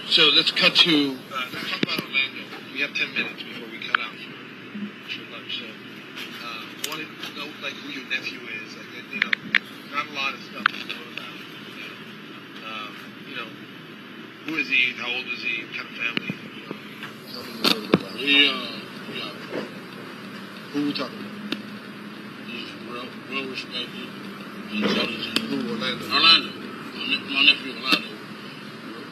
So let's cut to let's talk about Orlando. We have 10 minutes before we cut out for lunch. So I wanted to know like who your nephew is. Like you know, not a lot of stuff to know about him. You know, who is he? How old is he? What kind of family? Tell me a little bit about him. Who are we talking about? He's well respected. Who? Orlando. My nephew Orlando.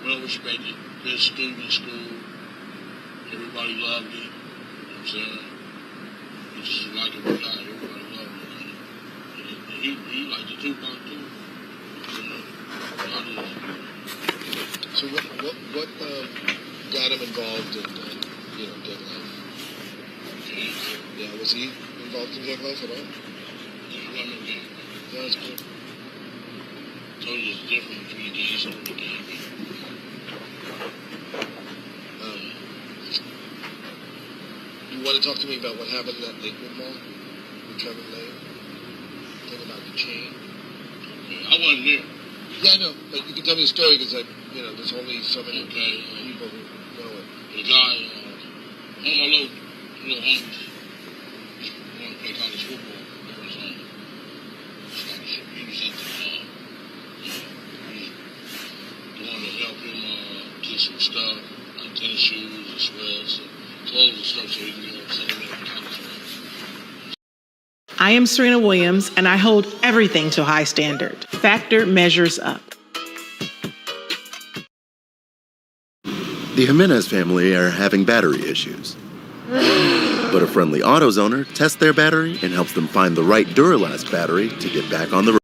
Well respected. Good student in school. Everybody loved him. I'm saying? He just like a guy, everybody love him. And he liked the Tupac too. So what got him involved in gang life? Yeah, was he involved in gang life at all? He wasn't no gang. Yeah, that's cool. Told you there's a difference between gangster and gang. You want to talk to me about what happened in that Lakewood mall with Trevor Lane? Thing about the chain? I wasn't there. Yeah, I know, but you can tell me the story because there's only so many people who know it. The guy, one of my little homies, wanted to play college football in Arizona. He was at the wanted to help him get some stuff, like tennis shoes and sweats and clothes and stuff so he can get something for college. I am Serena Williams, and I hold everything to a high standard. Factor measures up. The Jimenez family are having battery issues. But a friendly AutoZoner tests their battery and helps them find the right Duralast battery to get back on the road.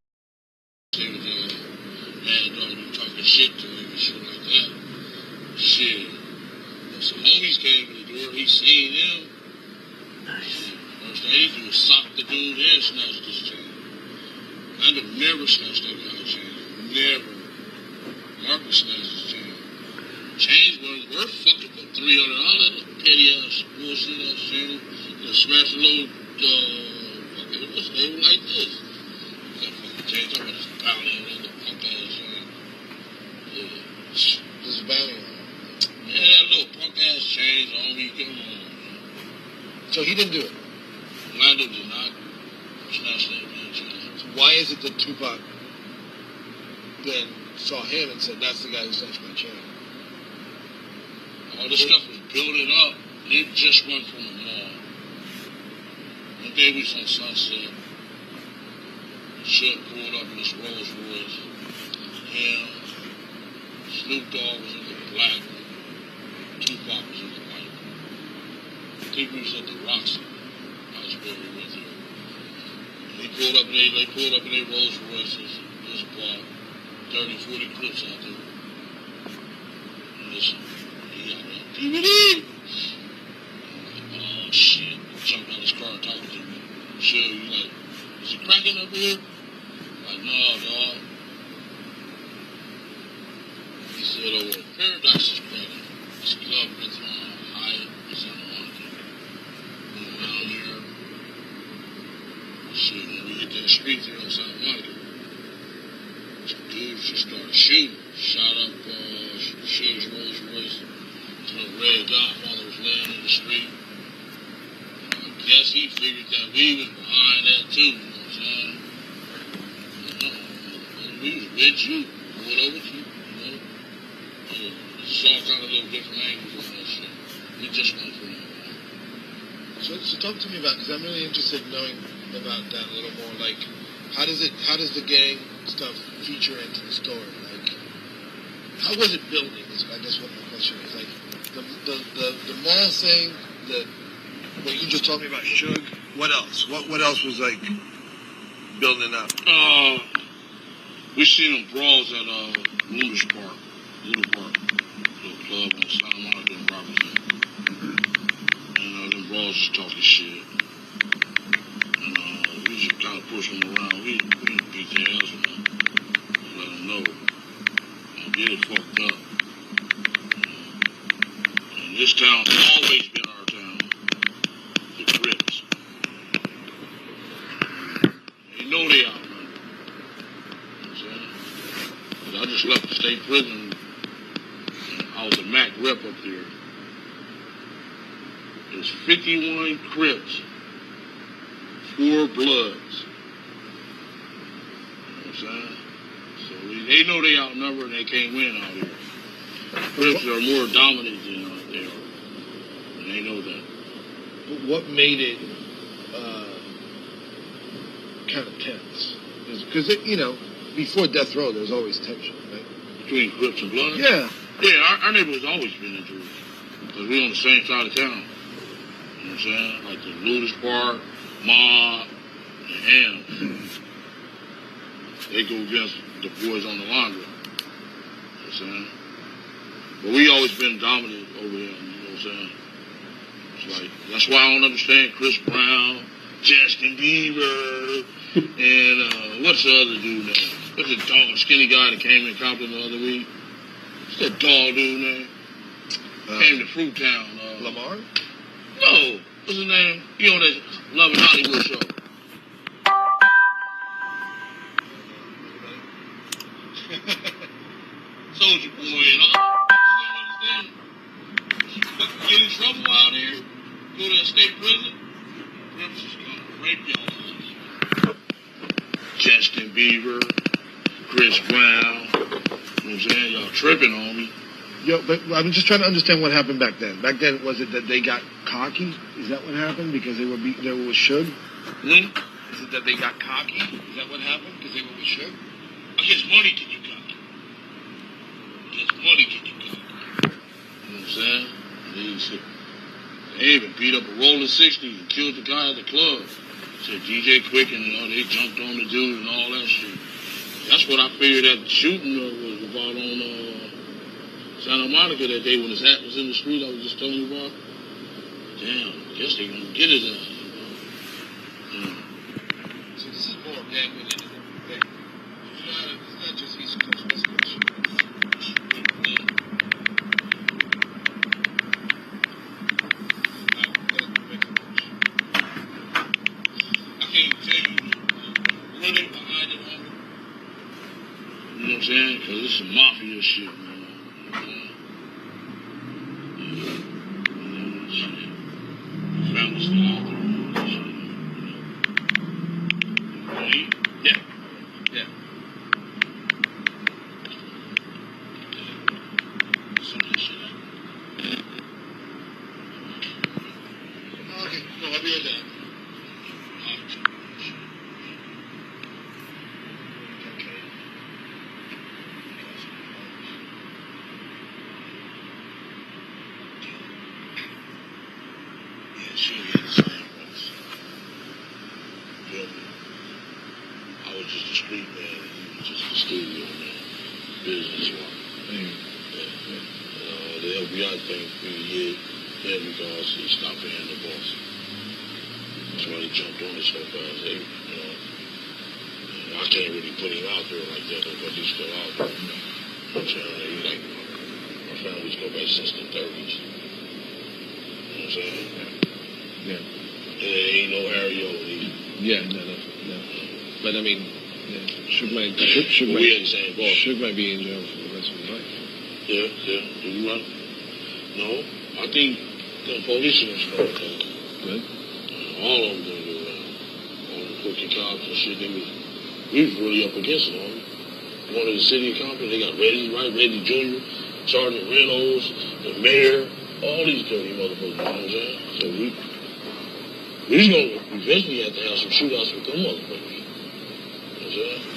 Talking shit to him and shit like that. Shit. When some homies came to the door, he seen them. Nice. First thing he do was sock the dude and snatch this chain. I could never snatch that kind of chain. Never. Marcus snatched this chain. Chains weren't worth fucking $300. Petty ass bullshit ass chain. You smash a little fucking what's the name like this? That fucking chain talking about this bounty on the punk ass chain. Yeah. This bounty. Yeah, that little punk ass chains on me, come on. So he didn't do it? Orlando did not snatch that man chain. So why is it that Tupac then saw him and said, that's the guy who snatched my chain? All this stuff was building up. It just went from a mall. One day we was on Sunset. Shit pulled up in this Rolls Royce. Him, Snoop Dogg was in the black one. Tupac was in the white one. I think we was at the Roxy. I was very with him. And they pulled up in their Rolls Royces. There's about 30, 40 clips out there. And listen. DVD! Oh shit. Jumped out of his car and talking to me. Sure, you like, is it cracking up here? Like, no, dog. He said, oh, well, Paradise is cracking. This club that's on Hyatt in Santa Monica. Went around here. Shit, when we hit that street there on Santa Monica, some dudes just started shooting. Shot up Sugar's Rolls Royce. A red dot while it was laying in the street. I guess he figured that we was behind that too, you know what I'm saying? We was with you, pulled over to you, you know? It's all kind of little different angles on that shit. We just went through it. So talk to me about, because I'm really interested in knowing about that a little more. Like, how does the gang stuff feature into the story? Like, how was it building? Is I guess what my question is. Like, the mall thing, what you just told me about Suge, what else? What else was like building up? We seen them brawls at Luna Park, little club on Santa Monica and Robinson. And them brawls just talking shit. And we just kind of push them around. We didn't beat their ass with them. Let them know. Get it fucked up. This town's always been our town. The Crips. They know they out there. You know what I'm saying? I just left the state prison. I was a MAC rep up there. There's 51 Crips. 4 Bloods. You know what I'm saying? So they know they outnumbered and they can't win out here. Crips are more dominant than they are. And they know that. But what made it kind of tense? Because, before death row, there was always tension, right? Between Crips and Bloods? Yeah. Yeah, our neighborhood's always been in Jerusalem. Because we're on the same side of town. You know what I'm I'm saying? Like the Ludus Park, Mob, and Ham. They go against the boys on the laundry. You know what I'm saying? But we always been dominant over there, you know what I'm saying? It's like, that's why I don't understand Chris Brown, Justin Bieber, and what's the other dude name? What's the tall, skinny guy that came in Compton the other week? What's that tall dude name? Came to Fruit Town. Lamar? No. What's his name? You know that Love and Hollywood show. Soldier Boy and all. Get in trouble out here. Go to a state prison. Rivers is gonna rape y'all. Justin Bieber, Chris Brown. You know what I'm saying? Y'all tripping on me. Yo, but I'm just trying to understand what happened back then. Back then, was it that they got cocky? Is that what happened? Because they were with Suge? Hmm? Is it that they got cocky? Is that what happened? Because they were with Suge? I guess money can you cocky. I guess money can you cocky. You know what I'm saying? They even beat up a rolling 60 and killed the guy at the club. Said DJ Quick and they jumped on the dude and all that shit. That's what I figured that shooting was about on Santa Monica that day when his hat was in the street I was just telling you about. Damn, I guess they gonna get his ass. So this is more gambling than anything. It's not just East Coast, West Coast shit. I can't tell you really behind it all. You know what I'm saying? Because it's some mafia shit, man. Family's still out there. Right? Yeah. Yeah. Some of that shit out. Okay, no, I'll be right back. I was just a street man, he was just a studio man, business one. The FBI thing we did there because he stopped paying the boss. That's why he jumped on it so fast. I can't really put him out there like that because he's still out there. You know what I'm saying? He's like, my family's go back since the 30s. You know what I'm saying? Yeah. And there ain't no Harry either. Yeah, no. But I mean, Suge might be in jail for the rest of his life. Yeah, you're right. No, I think the police are going to come. Good. All of them going to go around. All the crooked cops and shit, we was really up against it. One of the city of Compton, they got Reggie, right? Reggie Jr., Sergeant Reynolds, the mayor, all these dirty motherfuckers, you know what I'm saying? So we's going to eventually have to have some shootouts with them motherfuckers. You know what I'm saying?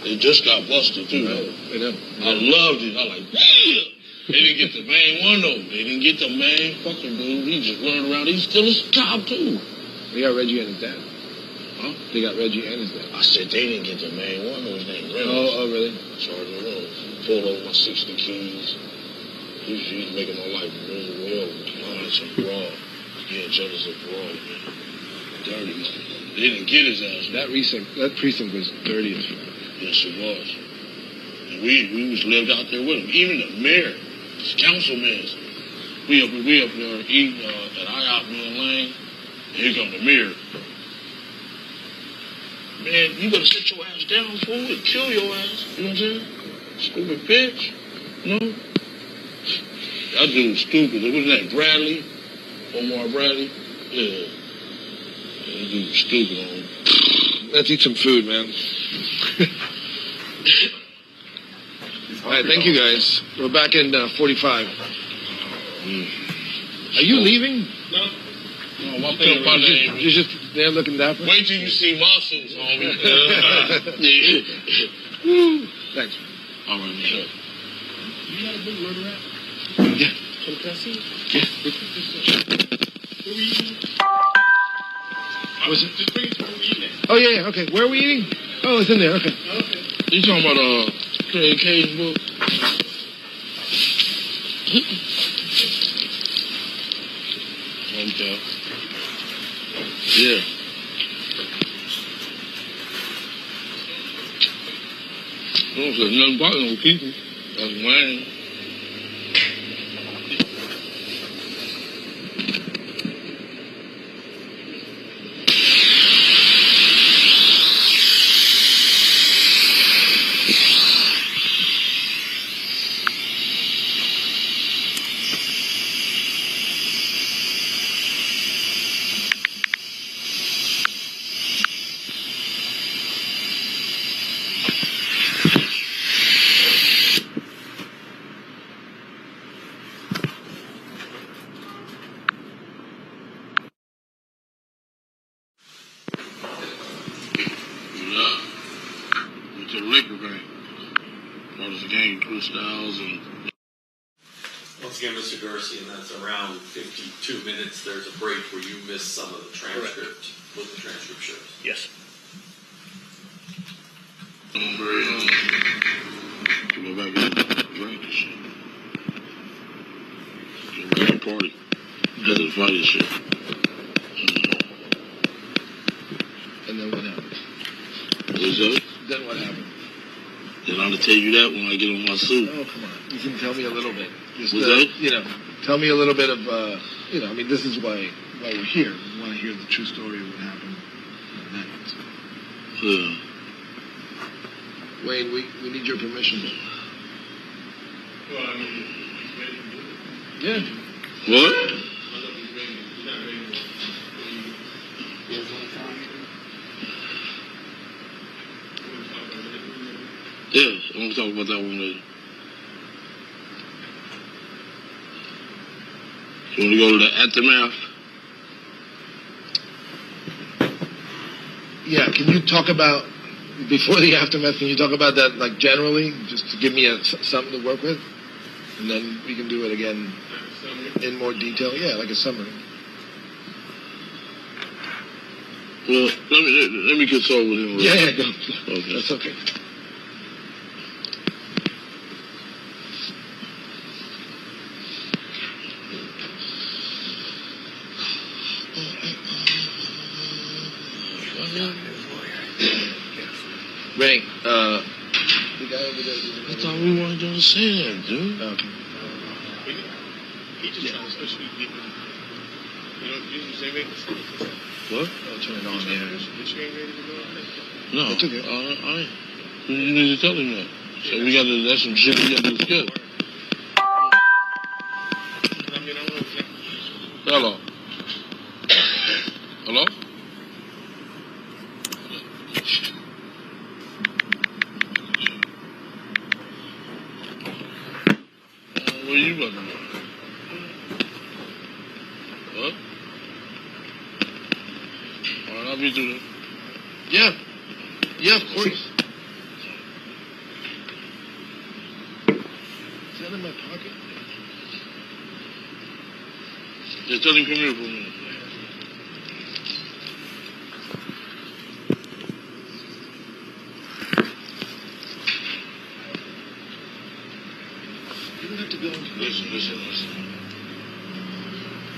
They just got busted too. I loved it. I like, yeah! They didn't get the main one though. They didn't get the main fucking dude. He just running around. He's still his job too. They got Reggie and his dad. Huh? They got Reggie and his dad. I said they didn't get the main one. His name Reynolds. Oh, really? Sergeant Reynolds. Pulled over my 60 keys. He's making my life real honest and raw. Getting jealous of raw, man. Dirty. They didn't get his ass. That precinct was dirty as fuck. Yes, it was. And we was lived out there with him. Even the mayor, his councilmen. We up there eating at IHOP and Lane. And here come the mayor. Man, you better sit your ass down, fool, and kill your ass. You know what I'm saying? Stupid bitch. You know? That dude's stupid. Wasn't that Bradley? Omar Bradley? Yeah. That dude's stupid on him. Let's eat some food, man. All right, thank you guys. We're back in 45. Are you leaving? No. No, my name. You're just there looking dapper? Wait till you see my suits, homie. Thanks. All right, sure. You got a big word rap? Yeah. Was it? Oh yeah, okay. Where are we eating? Oh, it's in there. Okay. You talking about Cajun book? Okay. Yeah. Don't say nothing about no people. That's Wayne. Styles and Once again, Mr. Dorsey, and that's around 52 minutes. There's a break where you missed some of the transcript. What the transcript shows. Yes. I'm very to go back and drink this shit. Go back and party. That's the fight and shit. And then what happened? What's that? Then what happened? Then I'll tell you that when I get on my suit. Oh, come on. You can tell me a little bit. Just, What's that? you know, tell me a little bit of, you know, I mean, this is why we're here. We want to hear the true story of what happened that night. Yeah. Wayne, we need your permission. Well, I mean, yeah. What? Yeah, I'm going to talk about that one later. You want to go to the aftermath? Yeah, can you talk about, before the aftermath, can you talk about that, like, generally, just to give me something to work with? And then we can do it again in more detail. Yeah, like a summary. Well, let me consult with him. Yeah, go. Okay. That's okay. Ray, the guy over there. I thought we weren't going to say that, dude. Okay. He just trying to especially people. You know, you say make the stuff. What? I'll turn it on there. The screen ready to go? No. That's okay. I ain't. You need to tell him that. So we got to, that's some shit we got to discuss. Hello. Hello? What are you about to do? What? All right, I'll be through that. Yeah. Yeah, of course. Is that in my pocket? Just tell him come here for a minute. You don't have to go into Listen.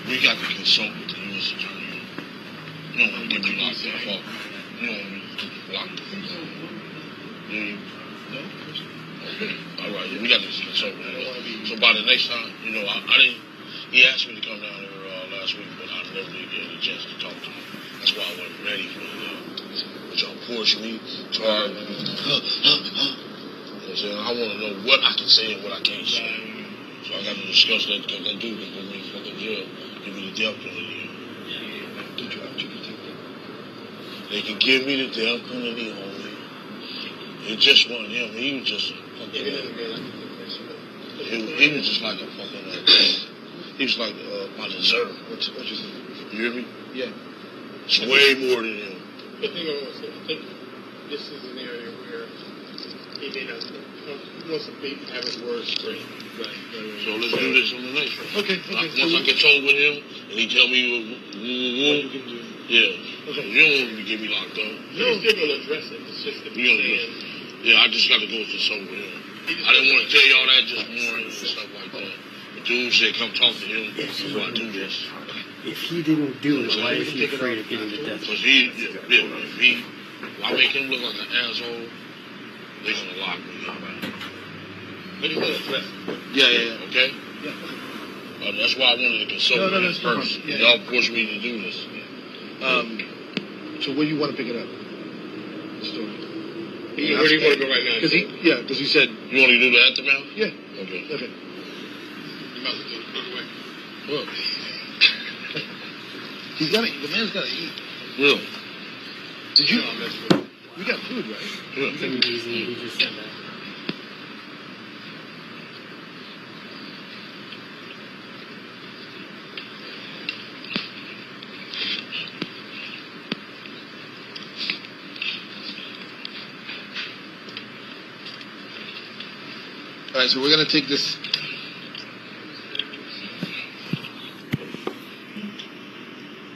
We got to consult with the U.S. Attorney. You don't want to get me locked up. You don't want me to lock the things up. No, of course not. Okay. All right, yeah, we got to consult with him. So by the next time, you know, I didn't, he asked me to come down here last week, but I never did get a chance to talk to him. That's why I wasn't ready for it. But y'all push me too hard. You know what I'm saying? I want to know what I can say and what I can't say. So I got to discuss that because that dude can put me in fucking jail. Give me the death penalty. They can give me the death penalty, homie. It just wasn't him. He was just a fucking... He was just like a fucking... he was like my dessert. What you say? You hear me? Yeah. It's way more than him. The thing I want to say, I think this is an area where he may not wants to have his words straight. Right. So let's do this on the next one. Okay. Once I consult with him and he tell me what you can do. Yeah. Okay. You don't want to get me locked up. No, you're still gonna address it. It's just that yeah, I just got to go consult with him. I didn't want to tell y'all that this morning and stuff like that. The dude said come talk to him before I do this. If he didn't do it, why is he afraid of getting the death Because if I make him look like an asshole, they're gonna lock me up. But he's gonna address it. Yeah. Okay? Yeah. That's why I wanted to consult with him first. Yeah. Y'all forced me to do this. So where do you want to pick it up? The story. Where do you want to go right now? Because he said... You want to do the aftermath? Yeah. Okay. You might as well put it away. Look. The man's got to eat. Real. Did you... We got food, right? Yeah. He just said that. All right, so we're going to take this...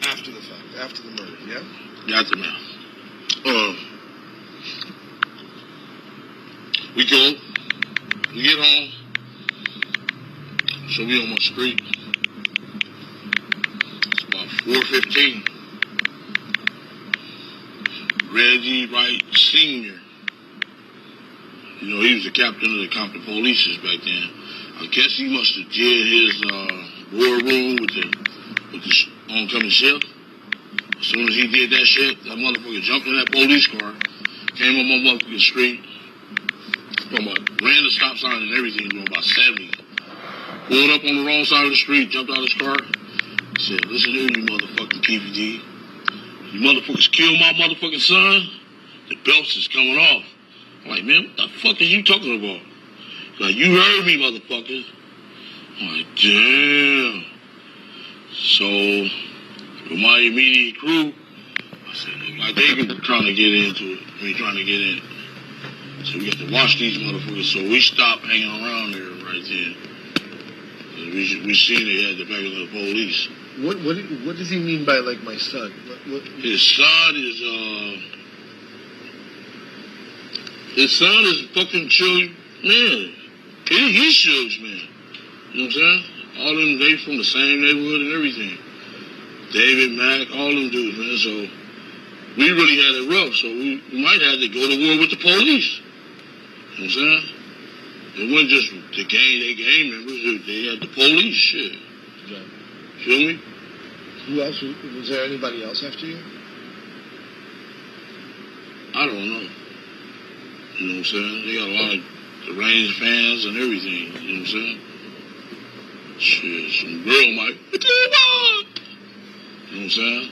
After the fact, after the murder, yeah? The aftermath. We go, we get home, so we on my street. It's about 4:15. Reggie Wright Sr., you know, he was the captain of the Compton Police back then. I guess he must have did his war room with the oncoming shift. As soon as he did that shit, that motherfucker jumped in that police car, came on my motherfucking street, ran the stop sign and everything, going about 70. Pulled up on the wrong side of the street, jumped out of his car, said, listen here, you motherfucking PVD. You motherfuckers killed my motherfucking son, the belts is coming off. I'm like, man, what the fuck are you talking about? He's like, you heard me, motherfuckers. I'm like, damn. So, with my immediate crew, I said, like, they been trying to get into it. Trying to get in. So we got to watch these motherfuckers. So we stopped hanging around there right then. We seen they had the back of the police. What does he mean by, like, my son? His son is fucking Suge, man. He's Suge's man. You know what I'm saying? All them, they from the same neighborhood and everything. David, Mack, all them dudes, man. So we really had it rough. So we might have to go to war with the police. You know what I'm saying? It wasn't just the gang members. They had the police, shit. Right. Feel me? Who else? Was there anybody else after you? I don't know. You know what I'm saying? They got a lot of deranged fans and everything. You know what I'm saying? Shit, some girl might. You know what I'm saying?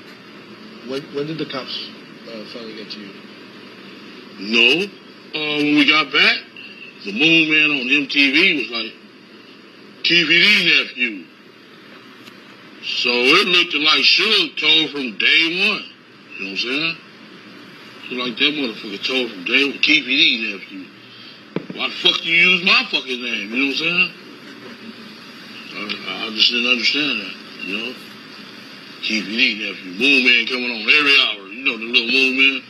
When did the cops finally get to you? No. When we got back, the Moon Man on MTV was like, TVD nephew. So it looked like Suge told from day one. You know what I'm saying? So like that motherfucker told from day one, TVD nephew. Why the fuck do you use my fucking name? You know what I'm saying? I just didn't understand that, you know? TVD nephew. Moon Man coming on every hour. You know the little Moon Man?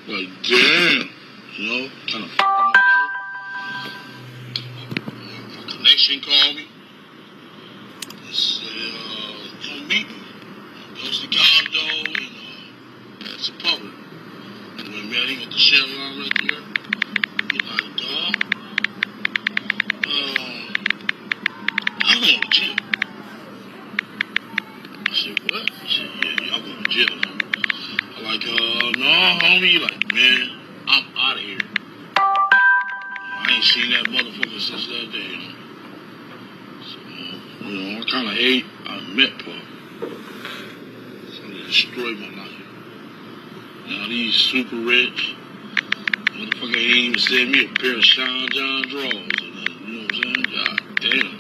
Like, damn. You know? Kind of fucking out. A connection called me. They said, come meet me. Goes to Gondo and that's a public. And we met him at the Chevron right there. He's like, dog, I'm going to jail. I said, what? He said, yeah, I'm going to jail. I'm like, no, homie. He like, man, I'm out of here. I ain't seen that motherfucker since that day, you know. So, you know, I kind of hate I met Puff. So they destroyed my life. Now these super rich motherfucker ain't even send me a pair of Sean John drawers or nothing, you know what I'm saying? God damn.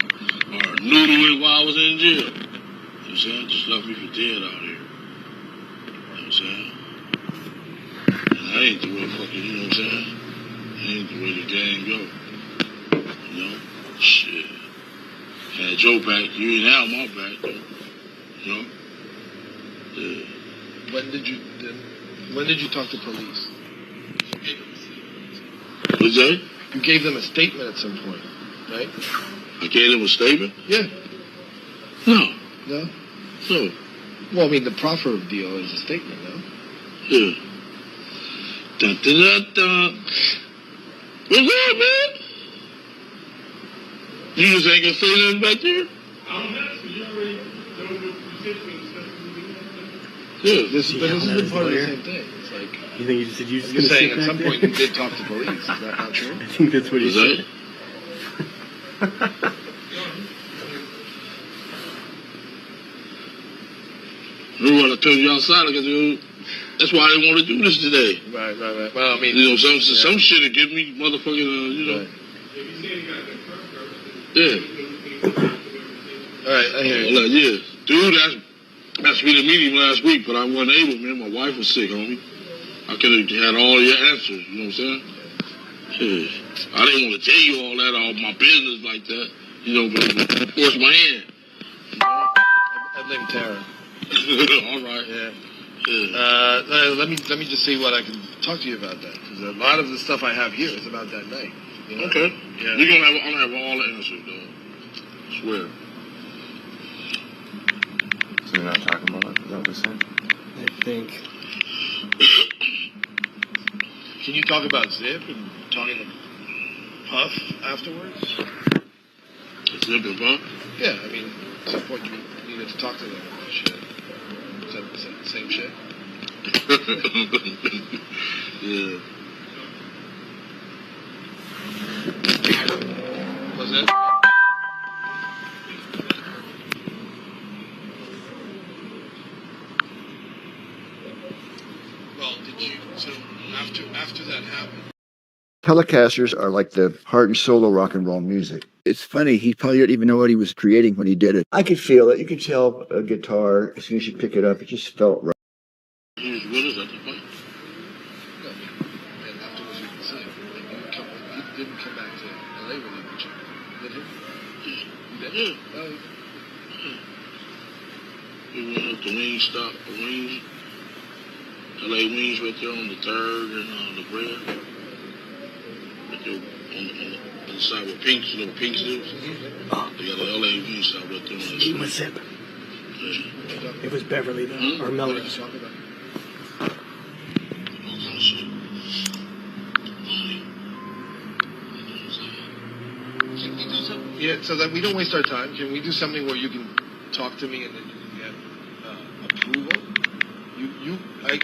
Or noodling while I was in jail. You know what I'm saying? Just left me for dead out here. You know what I'm saying? And that ain't the way fucking, you know what I'm saying? That ain't the way the game go. Shit. Had your back, you ain't have my back, though. You know? Yeah. When did you talk to police? What's that? You gave them a statement at some point, right? I gave them a statement? Yeah. No. No? No. Well, I mean, the proffer deal is a statement, no? Yeah. Dun, dun, dun, dun. What's up, man? You just ain't gonna say nothing back there? Yeah. This is the part of the same thing. It's like, You think you said you just you're gonna saying sit at some back point there? you did talk to police. Is that not true? I think that's what he What's that? said. Remember what I told you outside? That's why I didn't want to do this today. Right. Well, I mean, You know, some shit will give me motherfucking, you know. Right. Yeah. All right, I hear you. Well, yeah. Dude, asked me to meet him last week, but I wasn't able, man. My wife was sick, homie. I could have had all your answers, you know what I'm saying? Yeah. I didn't want to tell you all that, all my business like that, you know, but force my hand. I blame Tara. All right. Yeah. Yeah. Let me just see what I can talk to you about that, because a lot of the stuff I have here is about that night. You know? Okay. Yeah. I'm gonna have all the answers, though. I swear. So you're not talking about it? Is that what you're saying? I think. Can you talk about Zip and talking to Puff afterwards? Zip and Puff? Yeah, I mean, at some point you needed to talk to them about shit. Is that the same shit? Yeah. Was it? Well, did you, so after that happened? Telecasters are like the heart and soul of rock and roll music. It's funny, he probably didn't even know what he was creating when he did it. I could feel it. You could tell a guitar, as soon as you pick it up, it just felt right. He was with us at the point. No, and afterwards you can see him. Like, he didn't come back to LA with you, did you? Did he? You did? Yeah. Oh, We went up to Wingstop, LA Wings right there on the 3rd and the bread. Right there on the side where Pink's, you know where Pink's lives? Oh. They got an LA Wingstop right there on that He side. was Zip. Yeah. It was Beverly, though. Or what did Melrose. you talk about? All kind of shit. Can we do something? Yeah, so that we don't waste our time, can we do something where you can talk to me and then you can get approval?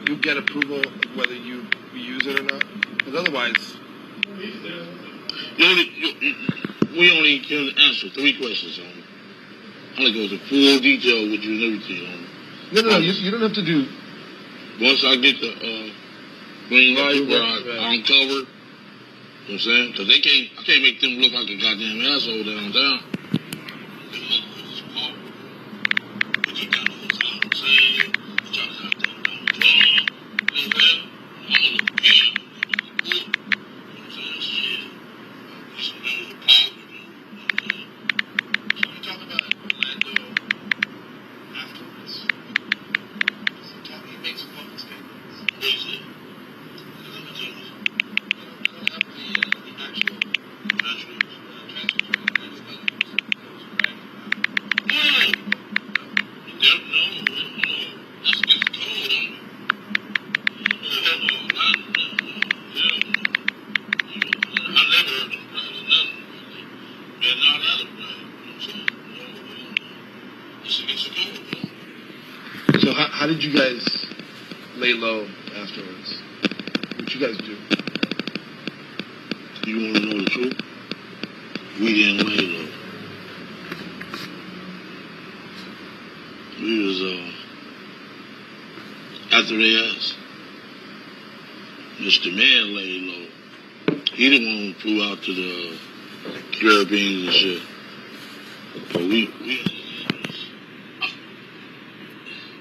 You get approval whether you use it or not? Because otherwise... We only can answer 3 questions on it. I only go into full detail with you and everything on it. No, you don't have to do... Once I get the green light where I'm covered, you know what I'm saying? Because I can't make them look like a goddamn asshole downtown. But you got all the time, I'm saying? You try to have them down the drum, you know what I'm saying? I'm gonna look again. You know what I'm saying? Shit. This is really a problem, you know what I'm saying? So we talk about Orlando afterwards. He makes a public statement. What is it? Let me tell you. I don't have the actual transcript from the United States. Right? No. That's against the code, homie. I never heard of Brad or nothing. Man, not out of Brad. You know what I'm saying? It's against the code, man. So how did you guys lay low afterwards? What you guys do? You want to know the truth? We didn't lay low. We was, after they asked, Mr. Man laid low. He the one who flew out to the Caribbean and shit. But we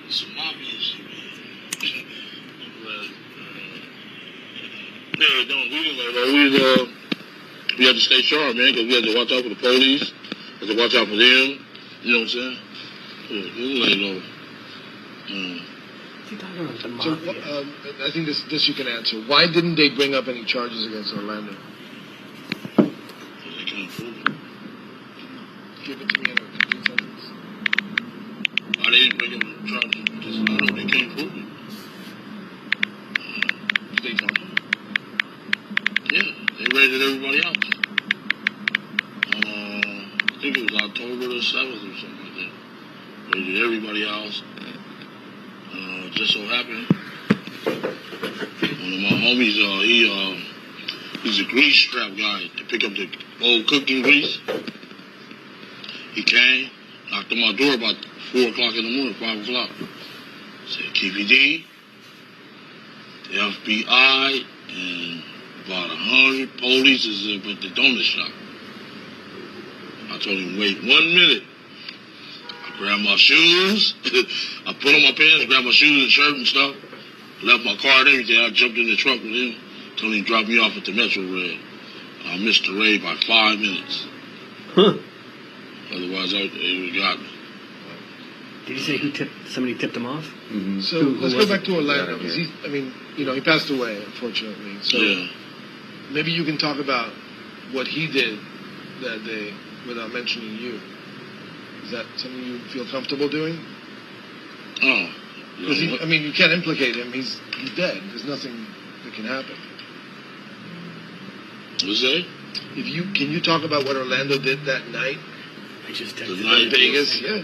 some mafia shit, man. Yeah, we didn't lay low. We we have to stay sharp, man, because we have to watch out for the police, we have to watch out for them. You know what I'm saying? Yeah, we'll lay low. So, I think this you can answer. Why didn't they bring up any charges against Orlando? They can't prove it. Give it to me in a complete sentence. Why they didn't bring up charges? Because I know they can't prove it. Did they talk to them? Yeah, they raided everybody else. I think it was October the 7th or something like that. Raided everybody else. Just so happened, one of my homies, he's a grease strap guy to pick up the old cooking grease. He came, knocked on my door about 4 o'clock in the morning, 5 o'clock. Said, KPD, the FBI, and about 100 police is up at the donut shop. I told him, wait 1 minute. Grabbed my shoes, I put on my pants, grabbed my shoes and shirt and stuff, left my car and everything. I jumped in the truck with him, told him to drop me off at the Metro Red. I missed the raid by 5 minutes. Huh. Otherwise, they would have got me. Did you say somebody tipped him off? Mm-hmm. So let's go back to Orlando. He passed away, unfortunately. So yeah. Maybe you can talk about what he did that day without mentioning you. Is that something you feel comfortable doing? Oh. Because you can't implicate him. He's dead. There's nothing that can happen. What's that? Can you talk about what Orlando did that night? I just The texted night in Vegas, yeah.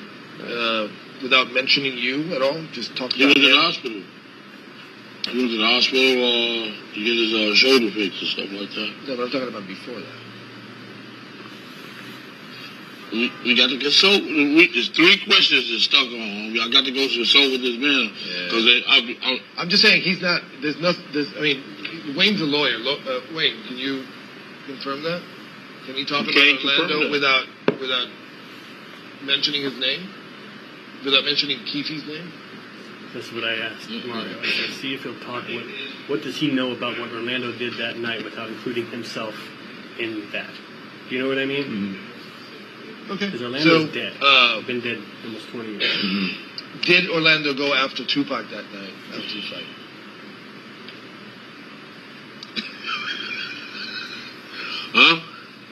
Without mentioning you at all, just talk He about was in the him. hospital. He was in the hospital to get his shoulder fixed and stuff like that. No, but I'm talking about before that. We got to consult. There's 3 questions that stuck on. I got to go consult with this man because I'm just saying he's not. There's nothing. Wayne's a lawyer. Wayne, can you confirm that? Can he talk about Orlando without mentioning his name? Without mentioning Keefe's name? That's what I asked Mario. I said, see if he'll talk. What does he know about what Orlando did that night without including himself in that? Do you know what I mean? Mm-hmm. Okay. Because Orlando's dead. Been dead almost 20 years. Mm-hmm. Did Orlando go after Tupac that night after the fight? Huh?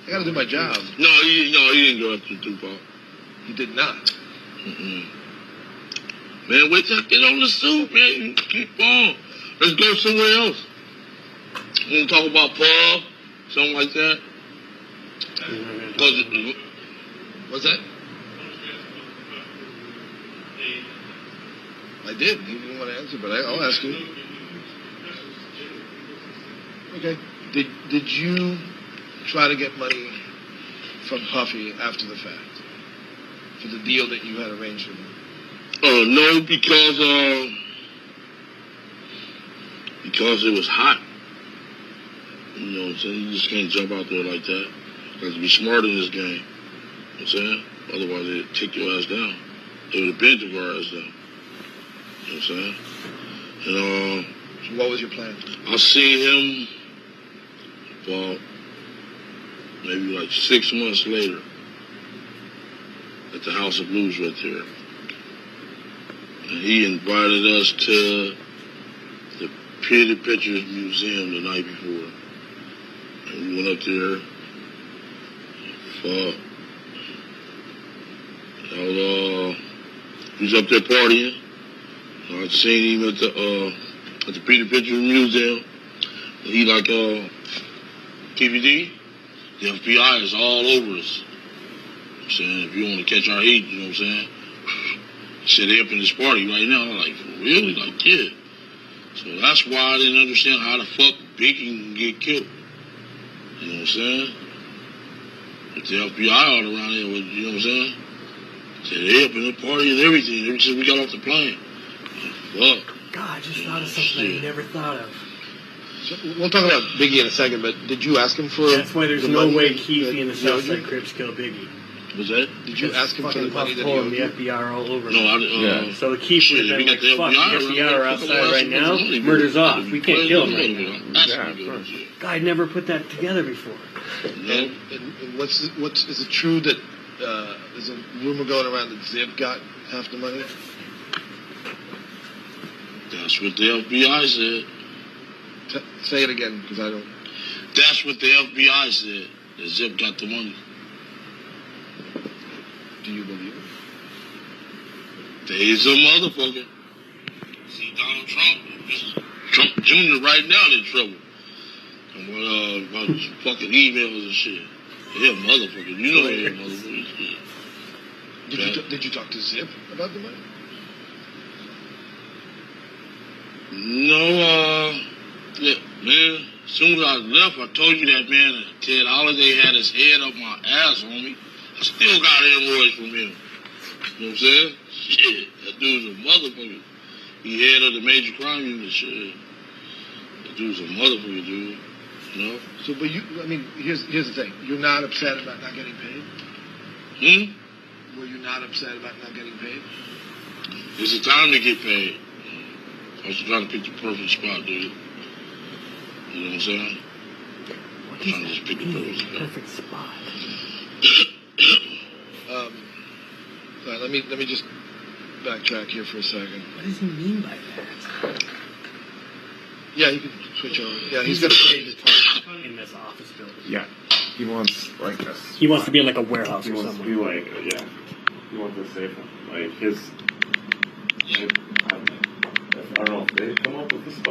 I gotta do my job. No, he didn't go after Tupac. He did not. Mm-mm. Man, wait till I get on the suit, man. Keep on. Let's go somewhere else. You want to talk about Paul? Something like that? What's that? I did. He didn't want to answer, but I'll ask you. Okay. Did you try to get money from Puffy after the fact for the deal that you had arranged with him? No, because it was hot. You know what I'm saying? You just can't jump out there like that. You have to be smart in this game. You know what I'm saying? Otherwise, they'd take your ass down. They would have bent your ass down. You know what I'm saying? And, so what was your plan? I seen him about maybe like 6 months later at the House of Blues right there. And he invited us to the Pretty Pictures Museum the night before. And we went up there. He was up there partying. I'd seen him at the Pretty Pictures Museum. And he like, KVD, the FBI is all over us. You know what I'm saying, if you want to catch our heat, you know what I'm saying? Said they up in this party right now. I'm like, really? Like, yeah. So that's why I didn't understand how the fuck Biggie can get killed. You know what I'm saying? If the FBI all around here, you know what I'm saying? Said they up in the party and everything ever since we got off the plane. Like, fuck. God, I just thought of something I never thought of. So we'll talk about Biggie in a second, but did you ask him for? That's why there's the no money way that Keefe and the he owed you? Southside Crips kill Biggie. Was that? Did you ask him for the money that he told owed him the you? FBI are all over No, him. I didn't. So the keep would have been like, fuck, the FBI are outside right now, murder's off. We can't kill him right now. Yeah, of course. Guy never put that together before. And what's is it true that there's a rumor going around that Zip got half the money? That's what the FBI said. Say it again, because I don't. That's what the FBI said. That Zip got the money. Do you believe it? There's a motherfucker. See Donald Trump. Trump Jr. right now in trouble. About fucking emails and shit. Yeah, motherfucker. You know they're motherfuckers. Did you talk to Zip about the money? No, yeah, man. As soon as I left, I told you that, man, Ted Holiday had his head up my ass on me. I still got invoice from him. You know what I'm saying? Shit, that dude's a motherfucker. He head of the major crime unit, shit. That dude's a motherfucker, dude. You know? So, but here's the thing. You're not upset about not getting paid? Were you not upset about not getting paid? It's the time to get paid. I was trying to pick the perfect spot, dude. You know what I'm saying? I'm trying to just pick the perfect spot. All right, let me just backtrack here for a second. What does he mean by that? Yeah, you can switch on. Yeah, he's gonna pay the talk in this office building. Yeah. He wants like this. He wants to be in like a warehouse He or wants something. to be like, yeah. He wants to save him. Like his. I don't know if they come up with this spot.